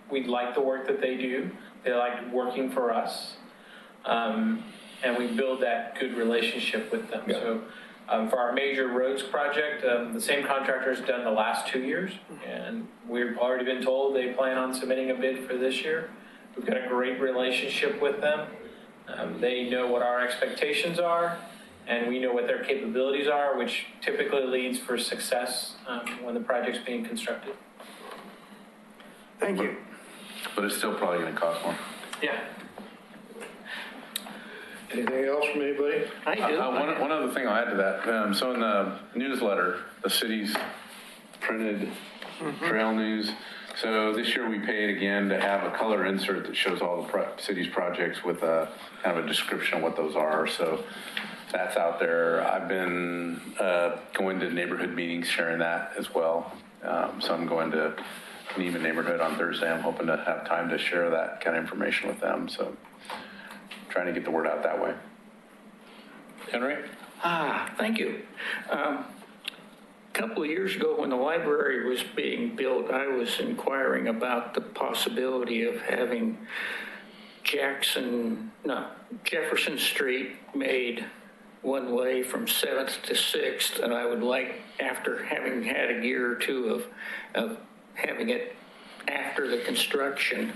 we like the work that they do. They like working for us, and we build that good relationship with them. Yeah. So for our major roads project, the same contractor's done the last 2 years, and we've already been told they plan on submitting a bid for this year. We've got a great relationship with them. They know what our expectations are, and we know what their capabilities are, which typically leads for success when the project's being constructed. Thank you. but it's still probably going to cost more. Yeah. Anything else from anybody? I do. One other thing I'll add to that. So in the newsletter, the city's printed trail news. So this year we paid again to have a color insert that shows all the city's projects with a kind of a description of what those are. So that's out there. I've been going to neighborhood meetings sharing that as well. So I'm going to Neiman neighborhood on Thursday. I'm hoping to have time to share that kind of information with them. So trying to get the word out that way. Henry? Thank you. A couple of years ago, when the library was being built, I was inquiring about the possibility of having Jefferson Street made one way from 7th to 6th, and I would like, after having had a year or two of having it after the construction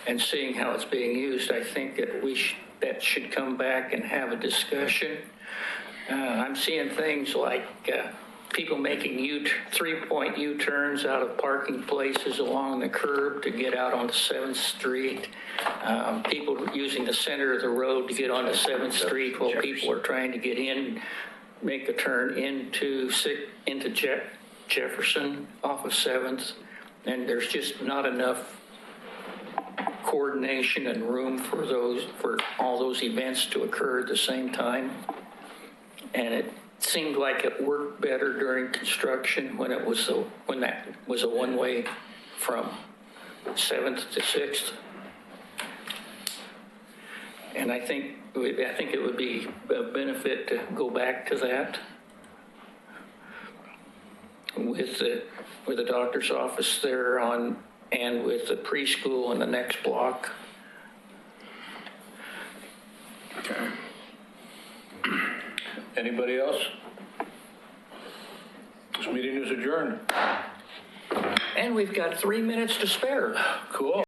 and seeing how it's being used, I think that that should come back and have a discussion. I'm seeing things like people making three-point U-turns out of parking places along the curb to get out onto 7th Street. People using the center of the road to get onto 7th Street while people are trying to get in, make a turn into Jefferson off of 7th. And there's just not enough coordination and room for all those events to occur at the same time. And it seemed like it worked better during construction when that was a one-way from 7th to 6th. And I think it would be a benefit to go back to that with the doctor's office there and with the preschool in the next block. Okay. Anybody else? This meeting is adjourned. And we've got 3 minutes to spare. Cool.